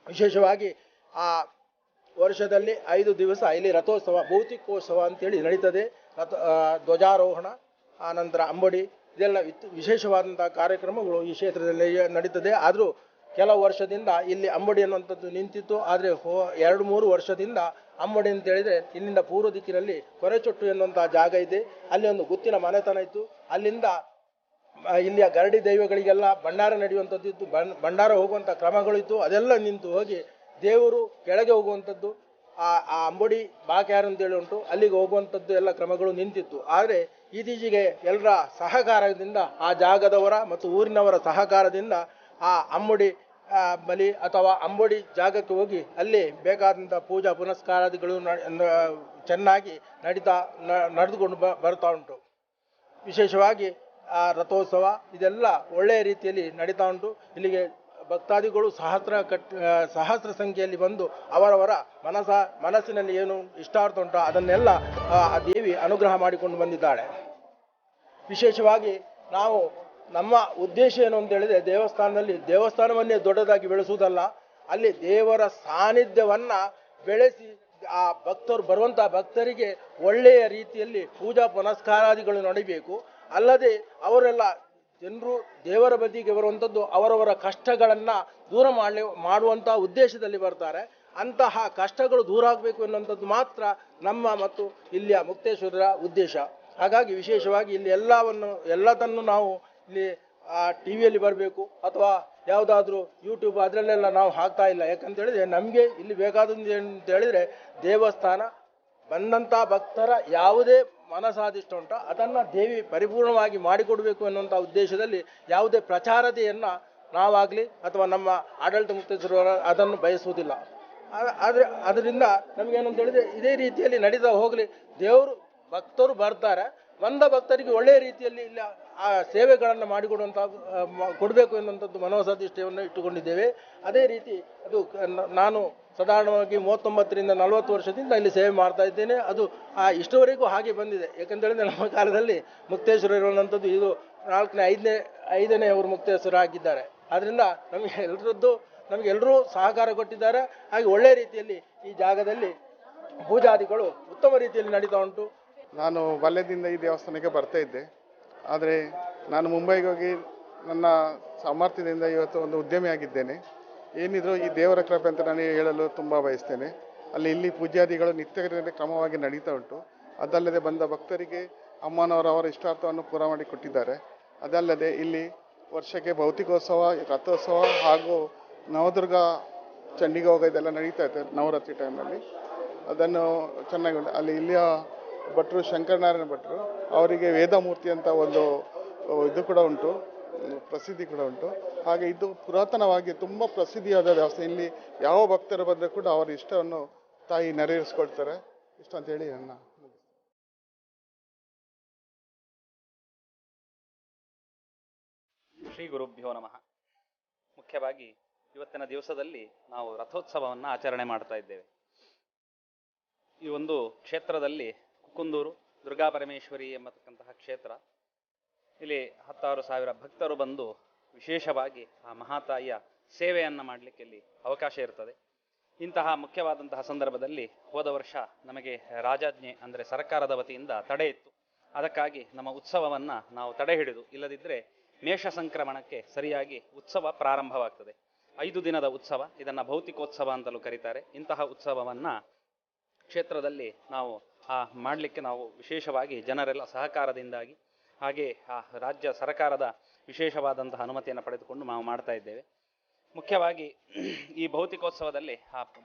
ವಿಶೇಷವಾಗಿ ಆ ವರ್ಷದಲ್ಲಿ 5 ದಿವಸ ಇಲ್ಲಿ ರಥೋತ್ಸವ, ಭೌತಿಕೋತ್ಸವ ಅಂತೇಳಿ ನಡೀತದೆ. ಧ್ವಜಾರೋಹಣ, ಆನಂತರ ಅಂಬಡಿ, ಇದೆಲ್ಲ ವಿಶೇಷವಾದಂಥ ಕಾರ್ಯಕ್ರಮಗಳು ಈ ಕ್ಷೇತ್ರದಲ್ಲಿ ನಡೀತದೆ. ಆದರೂ ಕೆಲವು ವರ್ಷದಿಂದ ಇಲ್ಲಿ ಅಂಬಡಿ ಅನ್ನುವಂಥದ್ದು ನಿಂತಿತ್ತು. ಆದರೆ 2-3 ವರ್ಷದಿಂದ ಅಂಬಡಿ ಅಂತ ಹೇಳಿದರೆ ಇಲ್ಲಿಂದ ಪೂರ್ವ ದಿಕ್ಕಿನಲ್ಲಿ ಕೊರೆಚೊಟ್ಟು ಎನ್ನುವಂಥ ಜಾಗ ಇದೆ. ಅಲ್ಲಿ ಒಂದು ಗುತ್ತಿನ ಮನೆತನ ಇತ್ತು. ಅಲ್ಲಿಂದ ಇಲ್ಲಿಯ ಗರಡಿ ದೈವಗಳಿಗೆಲ್ಲ ಭಂಡಾರ ನಡೆಯುವಂಥದ್ದು ಇತ್ತು, ಭಂಡಾರ ಹೋಗುವಂಥ ಕ್ರಮಗಳಿತ್ತು. ಅದೆಲ್ಲ ನಿಂತು ಹೋಗಿ ದೇವರು ಕೆಳಗೆ ಹೋಗುವಂಥದ್ದು, ಆ ಅಂಬುಡಿ ಬಾಕ್ಯಾರು ಅಂತೇಳಿ ಉಂಟು, ಅಲ್ಲಿಗೆ ಹೋಗುವಂಥದ್ದು ಎಲ್ಲ ಕ್ರಮಗಳು ನಿಂತಿತ್ತು. ಆದರೆ ಇತ್ತೀಚೆಗೆ ಎಲ್ಲರ ಸಹಕಾರದಿಂದ, ಆ ಜಾಗದವರ ಮತ್ತು ಊರಿನವರ ಸಹಕಾರದಿಂದ ಆ ಅಂಬುಡಿ ಬಲಿ ಅಥವಾ ಅಂಬುಡಿ ಜಾಗಕ್ಕೆ ಹೋಗಿ ಅಲ್ಲಿ ಬೇಕಾದಂಥ ಪೂಜಾ ಪುನಸ್ಕಾರಾದಿಗಳು ಚೆನ್ನಾಗಿ ನಡೆದುಕೊಂಡು ಬರ್ತಾ ಉಂಟು. ವಿಶೇಷವಾಗಿ ಆ ರಥೋತ್ಸವ ಇದೆಲ್ಲ ಒಳ್ಳೆಯ ರೀತಿಯಲ್ಲಿ ನಡೀತಾ ಉಂಟು. ಇಲ್ಲಿಗೆ ಭಕ್ತಾದಿಗಳು ಸಹಸ್ರ ಸಂಖ್ಯೆಯಲ್ಲಿ ಬಂದು ಅವರವರ ಮನಸ್ಸಿನಲ್ಲಿ ಏನು ಇಷ್ಟಾರ್ಥ ಉಂಟೋ ಅದನ್ನೆಲ್ಲ ಆ ದೇವಿ ಅನುಗ್ರಹ ಮಾಡಿಕೊಂಡು ಬಂದಿದ್ದಾಳೆ. ವಿಶೇಷವಾಗಿ ನಾವು ನಮ್ಮ ಉದ್ದೇಶ ಏನು ಅಂತ ಹೇಳಿದ್ರೆ, ದೇವಸ್ಥಾನವನ್ನೇ ದೊಡ್ಡದಾಗಿ ಬೆಳೆಸುವುದಲ್ಲ, ಅಲ್ಲಿ ದೇವರ ಸಾನ್ನಿಧ್ಯವನ್ನು ಬೆಳೆಸಿ ಆ ಭಕ್ತರು ಬರುವಂಥ ಭಕ್ತರಿಗೆ ಒಳ್ಳೆಯ ರೀತಿಯಲ್ಲಿ ಪೂಜಾ ಪುನಸ್ಕಾರಾದಿಗಳು ನಡೀಬೇಕು. ಅಲ್ಲದೆ ಅವರೆಲ್ಲ ಜನರು ದೇವರ ಬದಿಗೆ ಬರುವಂಥದ್ದು ಅವರವರ ಕಷ್ಟಗಳನ್ನು ದೂರ ಮಾಡುವಂಥ ಉದ್ದೇಶದಲ್ಲಿ ಬರ್ತಾರೆ. ಅಂತಹ ಕಷ್ಟಗಳು ದೂರ ಆಗಬೇಕು ಎನ್ನುವಂಥದ್ದು ಮಾತ್ರ ನಮ್ಮ ಮತ್ತು ಇಲ್ಲಿಯ ಮುಕ್ತೇಶ್ವರರ ಉದ್ದೇಶ. ಹಾಗಾಗಿ ವಿಶೇಷವಾಗಿ ಇಲ್ಲಿ ಎಲ್ಲದನ್ನು ನಾವು ಇಲ್ಲಿ ಟಿ ವಿಯಲ್ಲಿ ಬರಬೇಕು ಅಥವಾ ಯಾವುದಾದ್ರೂ ಯೂಟ್ಯೂಬ್ ಅದರಲ್ಲೆಲ್ಲ ನಾವು ಹಾಕ್ತಾ ಇಲ್ಲ. ಯಾಕಂತೇಳಿದರೆ ನಮಗೆ ಇಲ್ಲಿ ಬೇಕಾದಂದು ಅಂತ ಹೇಳಿದರೆ ದೇವಸ್ಥಾನ ಬಂದಂಥ ಭಕ್ತರ ಯಾವುದೇ ಮನಸಾದಿಷ್ಟ ಉಂಟೋ ಅದನ್ನು ದೇವಿ ಪರಿಪೂರ್ಣವಾಗಿ ಮಾಡಿಕೊಡಬೇಕು ಎನ್ನುವಂಥ ಉದ್ದೇಶದಲ್ಲಿ ಯಾವುದೇ ಪ್ರಚಾರತೆಯನ್ನು ನಾವಾಗಲಿ ಅಥವಾ ನಮ್ಮ ಆಡಳಿತ ಮುಕ್ತೇಶ್ವರರ ಅದನ್ನು ಬಯಸುವುದಿಲ್ಲ. ಆದರೆ ಅದರಿಂದ ನಮಗೇನಂತ ಹೇಳಿದರೆ ಇದೇ ರೀತಿಯಲ್ಲಿ ನಡೀತಾ ಹೋಗಲಿ, ಭಕ್ತರು ಬರ್ತಾರೆ, ಬಂದ ಭಕ್ತರಿಗೆ ಒಳ್ಳೆಯ ರೀತಿಯಲ್ಲಿ ಇಲ್ಲಿ ಆ ಸೇವೆಗಳನ್ನು ಕೊಡಬೇಕು ಎನ್ನುವಂಥದ್ದು ಮನೋಸದಿಷ್ಟವನ್ನು ಇಟ್ಟುಕೊಂಡಿದ್ದೇವೆ. ಅದೇ ರೀತಿ ಅದು ನಾನು ಸಾಧಾರಣವಾಗಿ 39ರಿಂದ 40 ವರ್ಷದಿಂದ ಇಲ್ಲಿ ಸೇವೆ ಮಾಡ್ತಾ ಇದ್ದೇನೆ. ಅದು ಇಷ್ಟವರೆಗೂ ಹಾಗೆ ಬಂದಿದೆ. ಯಾಕಂತೇಳಿದ್ರೆ ನಮ್ಮ ಕಾಲದಲ್ಲಿ ಮುಕ್ತೇಶ್ವರ ಇರುವಂಥದ್ದು ಇದು 5ನೇ ಅವರು ಮುಕ್ತೇಶ್ವರ ಆಗಿದ್ದಾರೆ. ಆದ್ದರಿಂದ ನಮಗೆ ಎಲ್ಲರೂ ಸಹಕಾರ ಕೊಟ್ಟಿದ್ದಾರೆ. ಹಾಗೆ ಒಳ್ಳೆಯ ರೀತಿಯಲ್ಲಿ ಈ ಜಾಗದಲ್ಲಿ ಪೂಜಾದಿಗಳು ಉತ್ತಮ ರೀತಿಯಲ್ಲಿ ನಡೀತಾ ಉಂಟು. ನಾನು ಬಾಲ್ಯದಿಂದ ಈ ದೇವಸ್ಥಾನಕ್ಕೆ ಬರ್ತಾ ಇದ್ದೆ. ಆದರೆ ನಾನು ಮುಂಬೈಗೆ ಹೋಗಿ ನನ್ನ ಸಾಮರ್ಥ್ಯದಿಂದ ಇವತ್ತು ಒಂದು ಉದ್ಯಮಿಯಾಗಿದ್ದೇನೆ. ಏನಿದ್ರು ಈ ದೇವರ ಕೃಪೆ ಅಂತ ನಾನು ಹೇಳಲು ತುಂಬ ಬಯಸ್ತೇನೆ. ಇಲ್ಲಿ ಪೂಜಾದಿಗಳು ನಿತ್ಯ ಕ್ರಮವಾಗಿ ನಡೀತಾ ಉಂಟು. ಅದಲ್ಲದೆ ಬಂದ ಭಕ್ತರಿಗೆ ಅಮ್ಮನವರ ಇಷ್ಟಾರ್ಥವನ್ನು ಪೂರ ಮಾಡಿ ಕೊಟ್ಟಿದ್ದಾರೆ. ಅದಲ್ಲದೆ ಇಲ್ಲಿ ವರ್ಷಕ್ಕೆ ಭೌತಿಕೋತ್ಸವ, ರಥೋತ್ಸವ ಹಾಗೂ ನವದುರ್ಗ ಚಂಡಿಗೆ ಹೋಗ ಇದೆಲ್ಲ ನಡೀತಾ ಇದೆ ನವರಾತ್ರಿ ಟೈಮಲ್ಲಿ. ಅದನ್ನು ಚೆನ್ನಾಗಿ ಉಂಟು. ಇಲ್ಲಿಯ ಭಟ್ರು ಶಂಕರನಾರಾಯಣ ಭಟ್ರು ಅವರಿಗೆ ವೇದಮೂರ್ತಿ ಅಂತ ಒಂದು ಇದು ಕೂಡ ಉಂಟು, ಪ್ರಸಿದ್ಧಿ ಕೂಡ ಉಂಟು. ಹಾಗೆ ಇದು ಪುರಾತನವಾಗಿ ತುಂಬ ಪ್ರಸಿದ್ಧಿಯಾದ ದೇವಸ್ಥಾನ. ಇಲ್ಲಿ ಯಾವ ಭಕ್ತರು ಬಂದರೂ ಕೂಡ ಅವರ ಇಷ್ಟವನ್ನು ತಾಯಿ ನೆರವೇರಿಸ್ಕೊಳ್ತಾರೆ. ಇಷ್ಟ ಅಂತೇಳಿ ನನ್ನ ಶ್ರೀ ಗುರುಭ್ಯೋ ನಮಃ. ಮುಖ್ಯವಾಗಿ ಇವತ್ತಿನ ದಿವಸದಲ್ಲಿ ನಾವು ರಥೋತ್ಸವವನ್ನು ಆಚರಣೆ ಮಾಡ್ತಾ ಇದ್ದೇವೆ. ಈ ಒಂದು ಕ್ಷೇತ್ರದಲ್ಲಿ ಕುಕ್ಕುಂದೂರು ದುರ್ಗಾಪರಮೇಶ್ವರಿ ಎಂಬತಕ್ಕಂತಹ ಕ್ಷೇತ್ರ. ಇಲ್ಲಿ 16,000 ಭಕ್ತರು ಬಂದು ವಿಶೇಷವಾಗಿ ಆ ಮಹಾತಾಯಿಯ ಸೇವೆಯನ್ನು ಮಾಡಲಿಕ್ಕೆ ಇಲ್ಲಿ ಅವಕಾಶ ಇರ್ತದೆ. ಇಂತಹ ಮುಖ್ಯವಾದಂತಹ ಸಂದರ್ಭದಲ್ಲಿ ಹೋದ ವರ್ಷ ನಮಗೆ ರಾಜಾಜ್ಞೆ ಅಂದರೆ ಸರ್ಕಾರದ ವತಿಯಿಂದ ತಡೆ ಇತ್ತು. ಅದಕ್ಕಾಗಿ ನಮ್ಮ ಉತ್ಸವವನ್ನು ನಾವು ತಡೆ ಹಿಡಿದು, ಇಲ್ಲದಿದ್ದರೆ ಮೇಷ ಸಂಕ್ರಮಣಕ್ಕೆ ಸರಿಯಾಗಿ ಉತ್ಸವ ಪ್ರಾರಂಭವಾಗ್ತದೆ. 5 ದಿನದ ಉತ್ಸವ, ಇದನ್ನು ಭೌತಿಕೋತ್ಸವ ಅಂತಲೂ ಕರೀತಾರೆ. ಇಂತಹ ಉತ್ಸವವನ್ನು ಕ್ಷೇತ್ರದಲ್ಲಿ ನಾವು ಮಾಡಲಿಕ್ಕೆ ನಾವು ವಿಶೇಷವಾಗಿ ಜನರೆಲ್ಲ ಸಹಕಾರದಿಂದಾಗಿ ಹಾಗೆ ರಾಜ್ಯ ಸರ್ಕಾರದ ವಿಶೇಷವಾದಂತಹ ಅನುಮತಿಯನ್ನು ಪಡೆದುಕೊಂಡು ನಾವು ಮಾಡ್ತಾ ಇದ್ದೇವೆ. ಮುಖ್ಯವಾಗಿ ಈ ಭೌತಿಕೋತ್ಸವದಲ್ಲಿ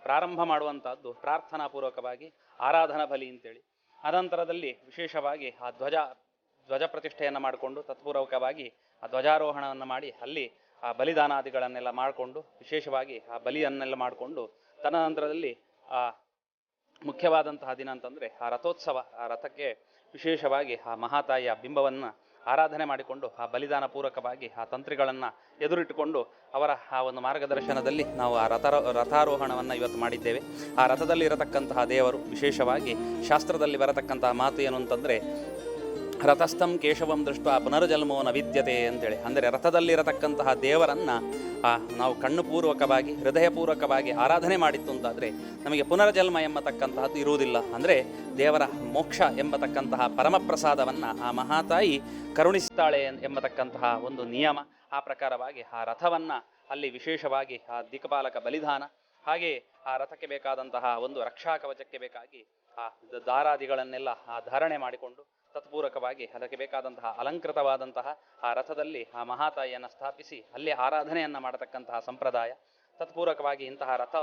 ಪ್ರಾರಂಭ ಮಾಡುವಂತಹದ್ದು ಪ್ರಾರ್ಥನಾಪೂರ್ವಕವಾಗಿ ಆರಾಧನಾ ಬಲಿ ಅಂತೇಳಿ, ಅನಂತರದಲ್ಲಿ ವಿಶೇಷವಾಗಿ ಆ ಧ್ವಜ ಪ್ರತಿಷ್ಠೆಯನ್ನು ಮಾಡಿಕೊಂಡು ತತ್ಪೂರ್ವಕವಾಗಿ ಆ ಧ್ವಜಾರೋಹಣವನ್ನು ಮಾಡಿ ಅಲ್ಲಿ ಆ ಬಲಿದಾನಾದಿಗಳನ್ನೆಲ್ಲ ಮಾಡಿಕೊಂಡು ವಿಶೇಷವಾಗಿ ಆ ಬಲಿಯನ್ನೆಲ್ಲ ಮಾಡಿಕೊಂಡು ತದನಂತರದಲ್ಲಿ ಮುಖ್ಯವಾದಂತಹ ದಿನ ಅಂತಂದರೆ ಆ ರಥೋತ್ಸವ. ಆ ರಥಕ್ಕೆ ವಿಶೇಷವಾಗಿ ಆ ಮಹಾತಾಯಿಯ ಬಿಂಬವನ್ನು ಆರಾಧನೆ ಮಾಡಿಕೊಂಡು ಆ ಬಲಿದಾನ ಪೂರ್ವಕವಾಗಿ ಆ ತಂತ್ರಿಗಳನ್ನು ಎದುರಿಟ್ಟುಕೊಂಡು ಅವರ ಆ ಒಂದು ಮಾರ್ಗದರ್ಶನದಲ್ಲಿ ನಾವು ಆ ರಥಾರೋಹಣವನ್ನು ಇವತ್ತು ಮಾಡಿದ್ದೇವೆ. ಆ ರಥದಲ್ಲಿ ಇರತಕ್ಕಂತಹ ದೇವರು ವಿಶೇಷವಾಗಿ ಶಾಸ್ತ್ರದಲ್ಲಿ ಬರತಕ್ಕಂತಹ ಮಾತು ಏನು ಅಂತಂದರೆ, ರಥಸ್ಥಂ ಕೇಶವಂ ದೃಷ್ಟ ಪುನರ್ಜನ್ಮೋ ನ ವಿದ್ಯತೆ ಅಂತೇಳಿ. ಅಂದರೆ ರಥದಲ್ಲಿರತಕ್ಕಂತಹ ದೇವರನ್ನು ನಾವು ಕಣ್ಣುಪೂರ್ವಕವಾಗಿ ಹೃದಯಪೂರ್ವಕವಾಗಿ ಆರಾಧನೆ ಮಾಡಿತ್ತು ಅಂತಾದರೆ ನಮಗೆ ಪುನರ್ಜನ್ಮ ಎಂಬತಕ್ಕಂತಹದ್ದು ಇರುವುದಿಲ್ಲ. ಅಂದರೆ ದೇವರ ಮೋಕ್ಷ ಎಂಬತಕ್ಕಂತಹ ಪರಮಪ್ರಸಾದವನ್ನು ಆ ಮಹಾತಾಯಿ ಕರುಣಿಸ್ತಾಳೆ ಎಂಬತಕ್ಕಂತಹ ಒಂದು ನಿಯಮ. ಆ ಪ್ರಕಾರವಾಗಿ ಆ ರಥವನ್ನು ಅಲ್ಲಿ ವಿಶೇಷವಾಗಿ ಆ ದಿಕ್ಪಾಲಕ ಬಲಿದಾನ, ಹಾಗೆ ಆ ರಥಕ್ಕೆ ಬೇಕಾದಂತಹ ಒಂದು ರಕ್ಷಾ ಕವಚಕ್ಕೆ ಬೇಕಾಗಿ ಆ ದಾರಾದಿಗಳನ್ನೆಲ್ಲ ಧಾರಣೆ ಮಾಡಿಕೊಂಡು ತತ್ಪೂರಕವಾಗಿ ಅದಕ್ಕೆ ಬೇಕಾದಂತಹ ಅಲಂಕೃತವಾದಂತಹ ಆ ರಥದಲ್ಲಿ ಆ ಮಹಾತಾಯಿಯನ್ನು ಸ್ಥಾಪಿಸಿ ಅಲ್ಲಿ ಆರಾಧನೆಯನ್ನು ಮಾಡತಕ್ಕಂತಹ ಸಂಪ್ರದಾಯ. ತತ್ಪೂರಕವಾಗಿ ಇಂತಹ ರಥ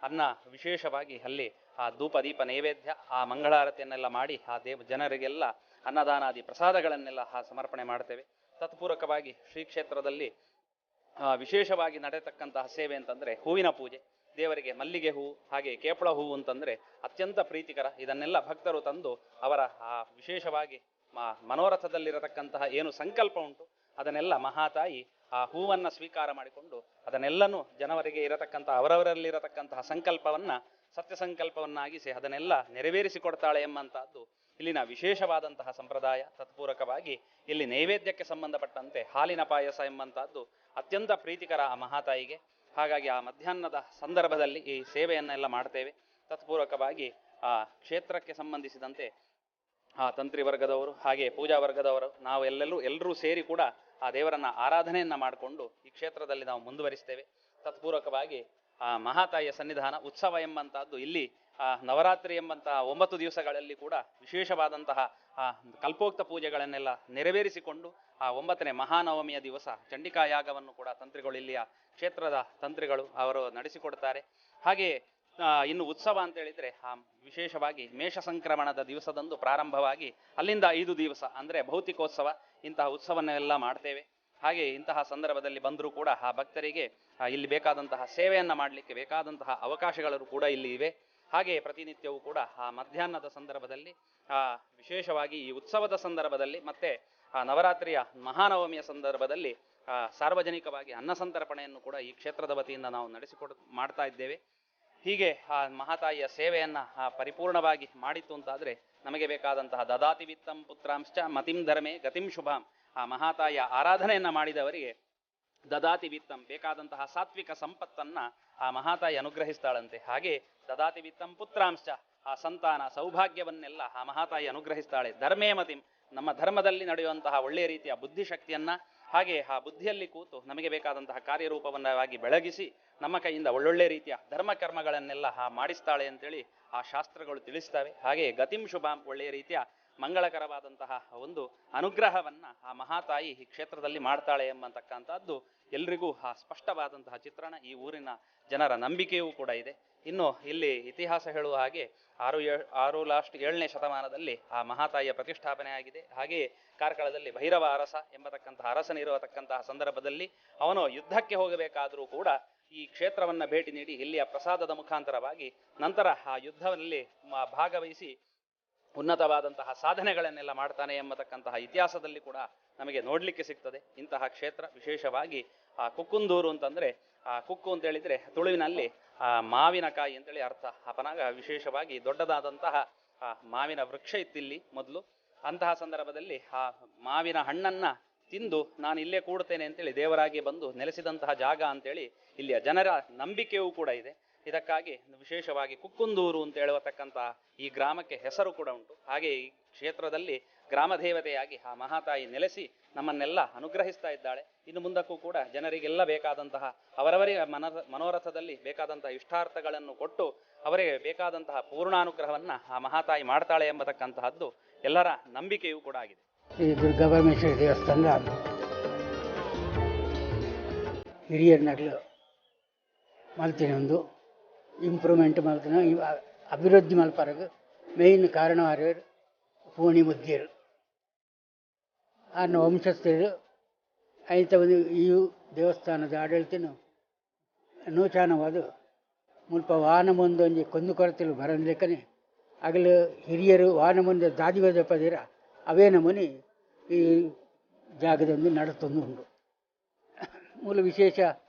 ಅನ್ನ ವಿಶೇಷವಾಗಿ ಅಲ್ಲಿ ಆ ಧೂಪ ದೀಪ ನೈವೇದ್ಯ ಆ ಮಂಗಳಾರತಿಯನ್ನೆಲ್ಲ ಮಾಡಿ ಆ ಜನರಿಗೆಲ್ಲ ಅನ್ನದಾನಾದಿ ಪ್ರಸಾದಗಳನ್ನೆಲ್ಲ ಸಮರ್ಪಣೆ ಮಾಡ್ತೇವೆ. ತತ್ಪೂರಕವಾಗಿ ಶ್ರೀ ಕ್ಷೇತ್ರದಲ್ಲಿ ವಿಶೇಷವಾಗಿ ನಡೆಯತಕ್ಕಂತಹ ಸೇವೆ ಅಂತಂದರೆ ಹೂವಿನ ಪೂಜೆ. ದೇವರಿಗೆ ಮಲ್ಲಿಗೆ ಹೂವು ಹಾಗೆ ಕೇಪಳ ಹೂವು ಅಂತಂದರೆ ಅತ್ಯಂತ ಪ್ರೀತಿಕರ. ಇದನ್ನೆಲ್ಲ ಭಕ್ತರು ತಂದು ಅವರ ಆ ವಿಶೇಷವಾಗಿ ಮನೋರಥದಲ್ಲಿರತಕ್ಕಂತಹ ಏನು ಸಂಕಲ್ಪ ಉಂಟು ಅದನ್ನೆಲ್ಲ ಮಹಾತಾಯಿ ಆ ಹೂವನ್ನು ಸ್ವೀಕಾರ ಮಾಡಿಕೊಂಡು ಅದನ್ನೆಲ್ಲನೂ ಜನವರಿಗೆ ಇರತಕ್ಕಂತಹ ಅವರವರಲ್ಲಿರತಕ್ಕಂತಹ ಸಂಕಲ್ಪವನ್ನು ಸತ್ಯ ಸಂಕಲ್ಪವನ್ನಾಗಿಸಿ ಅದನ್ನೆಲ್ಲ ನೆರವೇರಿಸಿಕೊಡ್ತಾಳೆ ಎಂಬಂತಹದ್ದು ಇಲ್ಲಿನ ವಿಶೇಷವಾದಂತಹ ಸಂಪ್ರದಾಯ. ತತ್ಪೂರಕವಾಗಿ ಇಲ್ಲಿ ನೈವೇದ್ಯಕ್ಕೆ ಸಂಬಂಧಪಟ್ಟಂತೆ ಹಾಲಿನ ಪಾಯಸ ಎಂಬಂತಹದ್ದು ಅತ್ಯಂತ ಪ್ರೀತಿಕರ ಆ ಮಹಾತಾಯಿಗೆ. ಹಾಗಾಗಿ ಆ ಮಧ್ಯಾಹ್ನದ ಸಂದರ್ಭದಲ್ಲಿ ಈ ಸೇವೆಯನ್ನೆಲ್ಲ ಮಾಡ್ತೇವೆ. ತತ್ಪೂರ್ವಕವಾಗಿ ಆ ಕ್ಷೇತ್ರಕ್ಕೆ ಸಂಬಂಧಿಸಿದಂತೆ ಆ ತಂತ್ರಿ ವರ್ಗದವರು ಹಾಗೆ ಪೂಜಾ ವರ್ಗದವರು ನಾವು ಎಲ್ಲರೂ ಸೇರಿ ಕೂಡ ಆ ದೇವರನ್ನ ಆರಾಧನೆಯನ್ನ ಮಾಡಿಕೊಂಡು ಈ ಕ್ಷೇತ್ರದಲ್ಲಿ ನಾವು ಮುಂದುವರಿಸ್ತೇವೆ. ತತ್ಪೂರ್ವಕವಾಗಿ ಆ ಮಹಾತಾಯಿಯ ಸನ್ನಿಧಾನ ಉತ್ಸವ ಎಂಬಂತಹದ್ದು ಇಲ್ಲಿ ನವರಾತ್ರಿ ಎಂಬಂತಹ 9 ದಿವಸಗಳಲ್ಲಿ ಕೂಡ ವಿಶೇಷವಾದಂತಹ ಕಲ್ಪೋಕ್ತ ಪೂಜೆಗಳನ್ನೆಲ್ಲ ನೆರವೇರಿಸಿಕೊಂಡು ಆ 9ನೇ ಮಹಾನವಮಿಯ ದಿವಸ ಚಂಡಿಕಾ ಯಾಗವನ್ನು ಕೂಡ ತಂತ್ರಿಗಳು ಇಲ್ಲಿಯ ಕ್ಷೇತ್ರದ ತಂತ್ರಿಗಳು ಅವರು ನಡೆಸಿಕೊಡ್ತಾರೆ. ಹಾಗೆಯೇ ಇನ್ನು ಉತ್ಸವ ಅಂತ ಹೇಳಿದ್ರೆ ಆ ವಿಶೇಷವಾಗಿ ಮೇಷ ಸಂಕ್ರಮಣದ ದಿವಸದಂದು ಪ್ರಾರಂಭವಾಗಿ ಅಲ್ಲಿಂದ 5 ದಿವಸ ಅಂದರೆ ಭೌತಿಕೋತ್ಸವ ಇಂತಹ ಉತ್ಸವನ್ನೆಲ್ಲ ಮಾಡ್ತೇವೆ. ಹಾಗೆ ಇಂತಹ ಸಂದರ್ಭದಲ್ಲಿ ಬಂದರೂ ಕೂಡ ಆ ಭಕ್ತರಿಗೆ ಇಲ್ಲಿ ಬೇಕಾದಂತಹ ಸೇವೆಯನ್ನು ಮಾಡಲಿಕ್ಕೆ ಬೇಕಾದಂತಹ ಅವಕಾಶಗಳು ಕೂಡ ಇಲ್ಲಿ ಇವೆ. ಹಾಗೆ ಪ್ರತಿನಿತ್ಯವೂ ಕೂಡ ಆ ಮಧ್ಯಾಹ್ನದ ಸಂದರ್ಭದಲ್ಲಿ ವಿಶೇಷವಾಗಿ ಈ ಉತ್ಸವದ ಸಂದರ್ಭದಲ್ಲಿ ಮತ್ತೆ ಆ ನವರಾತ್ರಿಯ ಮಹಾನವಮಿಯ ಸಂದರ್ಭದಲ್ಲಿ ಸಾರ್ವಜನಿಕವಾಗಿ ಅನ್ನಸಂತರ್ಪಣೆಯನ್ನು ಕೂಡ ಈ ಕ್ಷೇತ್ರದ ವತಿಯಿಂದ ನಾವು ಮಾಡ್ತಾ ಇದ್ದೇವೆ. ಹೀಗೆ ಆ ಮಹಾತಾಯಿಯ ಸೇವೆಯನ್ನ ಪರಿಪೂರ್ಣವಾಗಿ ಮಾಡಿತ್ತು ಅಂತಾದ್ರೆ ನಮಗೆ ಬೇಕಾದಂತಹ ದದಾತಿ ವಿತ್ತಂ ಪುತ್ರಾಂಶ್ಚ ಮತಿಂ ಧರ್ಮೇ ಗತಿಂ ಶುಭಾಂ, ಆ ಮಹಾತಾಯಿಯ ಆರಾಧನೆಯನ್ನ ಮಾಡಿದವರಿಗೆ ದದಾತಿ ವಿತ್ತಂ ಬೇಕಾದಂತಹ ಸಾತ್ವಿಕ ಸಂಪತ್ತನ್ನ ಆ ಮಹಾತಾಯಿ ಅನುಗ್ರಹಿಸ್ತಾಳಂತೆ. ಹಾಗೆ ದದಾತಿ ವಿತ್ತಂ ಪುತ್ರಾಂಶ್ಚ ಆ ಸಂತಾನ ಸೌಭಾಗ್ಯವನ್ನೆಲ್ಲ ಆ ಮಹಾತಾಯಿ ಅನುಗ್ರಹಿಸ್ತಾಳೆ. ಧರ್ಮೇ ಮತಿಂ ನಮ್ಮ ಧರ್ಮದಲ್ಲಿ ನಡೆಯುವಂತಹ ಒಳ್ಳೆಯ ರೀತಿಯ ಬುದ್ಧಿಶಕ್ತಿಯನ್ನ ಹಾಗೆ ಆ ಬುದ್ಧಿಯಲ್ಲಿ ಕೂತು ನಮಗೆ ಬೇಕಾದಂತಹ ಕಾರ್ಯರೂಪವನ್ನಾಗಿ ಬೆಳಗಿಸಿ ನಮ್ಮ ಕೈಯಿಂದ ಒಳ್ಳೊಳ್ಳೆ ರೀತಿಯ ಧರ್ಮ ಕರ್ಮಗಳನ್ನೆಲ್ಲ ಮಾಡಿಸ್ತಾಳೆ ಅಂತೇಳಿ ಆ ಶಾಸ್ತ್ರಗಳು ತಿಳಿಸ್ತವೆ. ಹಾಗೆ ಗತಿಂ ಶುಭಾಂ ಒಳ್ಳೆಯ ರೀತಿಯ ಮಂಗಳಕರವಾದಂತಹ ಒಂದು ಅನುಗ್ರಹವನ್ನ ಆ ಮಹಾತಾಯಿ ಈ ಕ್ಷೇತ್ರದಲ್ಲಿ ಮಾಡ್ತಾಳೆ ಎಂಬತಕ್ಕಂಥದ್ದು ಎಲ್ರಿಗೂ ಆ ಸ್ಪಷ್ಟವಾದಂತಹ ಚಿತ್ರಣ ಈ ಊರಿನ ಜನರ ನಂಬಿಕೆಯೂ ಕೂಡ ಇದೆ. ಇನ್ನು ಇಲ್ಲಿ ಇತಿಹಾಸ ಹೇಳುವ ಹಾಗೆ 7ನೇ ಶತಮಾನದಲ್ಲಿ ಆ ಮಹಾತಾಯಿಯ ಪ್ರತಿಷ್ಠಾಪನೆ ಆಗಿದೆ. ಹಾಗೆಯೇ ಕಾರ್ಕಳದಲ್ಲಿ ಭೈರವ ಅರಸ ಎಂಬತಕ್ಕಂತಹ ಅರಸನಿರತಕ್ಕಂತಹ ಸಂದರ್ಭದಲ್ಲಿ ಅವನು ಯುದ್ಧಕ್ಕೆ ಹೋಗಬೇಕಾದರೂ ಕೂಡ ಈ ಕ್ಷೇತ್ರವನ್ನ ಭೇಟಿ ನೀಡಿ ಇಲ್ಲಿಯ ಪ್ರಸಾದದ ಮುಖಾಂತರವಾಗಿ ನಂತರ ಆ ಯುದ್ಧದಲ್ಲಿ ಭಾಗವಹಿಸಿ ಉನ್ನತವಾದಂತಹ ಸಾಧನೆಗಳನ್ನೆಲ್ಲ ಮಾಡ್ತಾನೆ ಎಂಬತಕ್ಕಂತಹ ಇತಿಹಾಸದಲ್ಲಿ ಕೂಡ ನಮಗೆ ನೋಡ್ಲಿಕ್ಕೆ ಸಿಗ್ತದೆ. ಇಂತಹ ಕ್ಷೇತ್ರ ವಿಶೇಷವಾಗಿ ಆ ಕುಕ್ಕುಂದೂರು ಅಂತಂದ್ರೆ ಆ ಕುಕ್ಕು ಅಂತ ಹೇಳಿದ್ರೆ ತುಳುವಿನಲ್ಲಿ ಮಾವಿನಕಾಯಿ ಅಂತೇಳಿ ಅರ್ಥ. ಅಪನಾಗ ವಿಶೇಷವಾಗಿ ದೊಡ್ಡದಾದಂತಹ ಮಾವಿನ ವೃಕ್ಷ ಇತ್ತಿಲ್ಲಿ ಮೊದಲು. ಅಂತಹ ಸಂದರ್ಭದಲ್ಲಿ ಆ ಮಾವಿನ ಹಣ್ಣನ್ನ ತಿಂದು ನಾನು ಇಲ್ಲೇ ಕೂಡ್ತೇನೆ ಅಂತೇಳಿ ದೇವರಾಗಿ ಬಂದು ನೆಲೆಸಿದಂತಹ ಜಾಗ ಅಂತೇಳಿ ಇಲ್ಲಿಯ ಜನರ ನಂಬಿಕೆಯೂ ಕೂಡ ಇದೆ. ಇದಕ್ಕಾಗಿ ವಿಶೇಷವಾಗಿ ಕುಕ್ಕುಂದೂರು ಅಂತ ಹೇಳುವತಕ್ಕಂತಹ ಈ ಗ್ರಾಮಕ್ಕೆ ಹೆಸರು ಕೂಡ ಉಂಟು. ಹಾಗೆ ಈ ಕ್ಷೇತ್ರದಲ್ಲಿ ಗ್ರಾಮ ದೇವತೆಯಾಗಿ ಆ ಮಹಾತಾಯಿ ನೆಲೆಸಿ ನಮ್ಮನ್ನೆಲ್ಲ ಅನುಗ್ರಹಿಸ್ತಾ ಇದ್ದಾಳೆ. ಇನ್ನು ಮುಂದಕ್ಕೂ ಕೂಡ ಜನರಿಗೆಲ್ಲ ಬೇಕಾದಂತಹ ಅವರವರಿಗೆ ಮನೋರಥದಲ್ಲಿ ಬೇಕಾದಂತಹ ಇಷ್ಟಾರ್ಥಗಳನ್ನು ಕೊಟ್ಟು ಅವರಿಗೆ ಬೇಕಾದಂತಹ ಪೂರ್ಣಾನುಗ್ರಹವನ್ನ ಆ ಮಹಾತಾಯಿ ಮಾಡ್ತಾಳೆ ಎಂಬತಕ್ಕಂತಹದ್ದು ಎಲ್ಲರ ನಂಬಿಕೆಯೂ ಕೂಡ ಆಗಿದೆ. ಶ್ರೀ ದುರ್ಗಾಪರಮೇಶ್ವರಿ ದೇವಸ್ಥಾನದ ಹಿರಿಯರ್ನಗಳು ಮಲ್ತಿನ ಒಂದು ಇಂಪ್ರೂವ್ಮೆಂಟ್ ಮಲ್ತಿನ ಅಭಿವೃದ್ಧಿ ಮಲ್ಪರಗೆ ಮೇಯ್ನ್ ಕಾರಣವಾರು ಪೂಣಿ ಮುದ್ದಿಯರು ಆನ ವಂಶಸ್ಥರು ಐತ ಒಂದು ಈ ದೇವಸ್ಥಾನದ ಆಡಳಿತನು ನೂಚಾನವಾದ ಮುಲ್ಪ ವಾಹನ ಮುಂದೊಂದು ಕೊಂದು ಕೊರತೆಲು ಬರಂದ್ಲೆಕ್ಕನೆ ಆಗಲು ಹಿರಿಯರು ವಾಹನ ಮುಂದೆ ದಾದಿವದ ಪದಿರ ಅವೇ ನಮೂನಿ ಈ ಜಾಗದೊಂದು ನಡತೊಂದು ಉಂಟು. ಮೂಲ ವಿಶೇಷ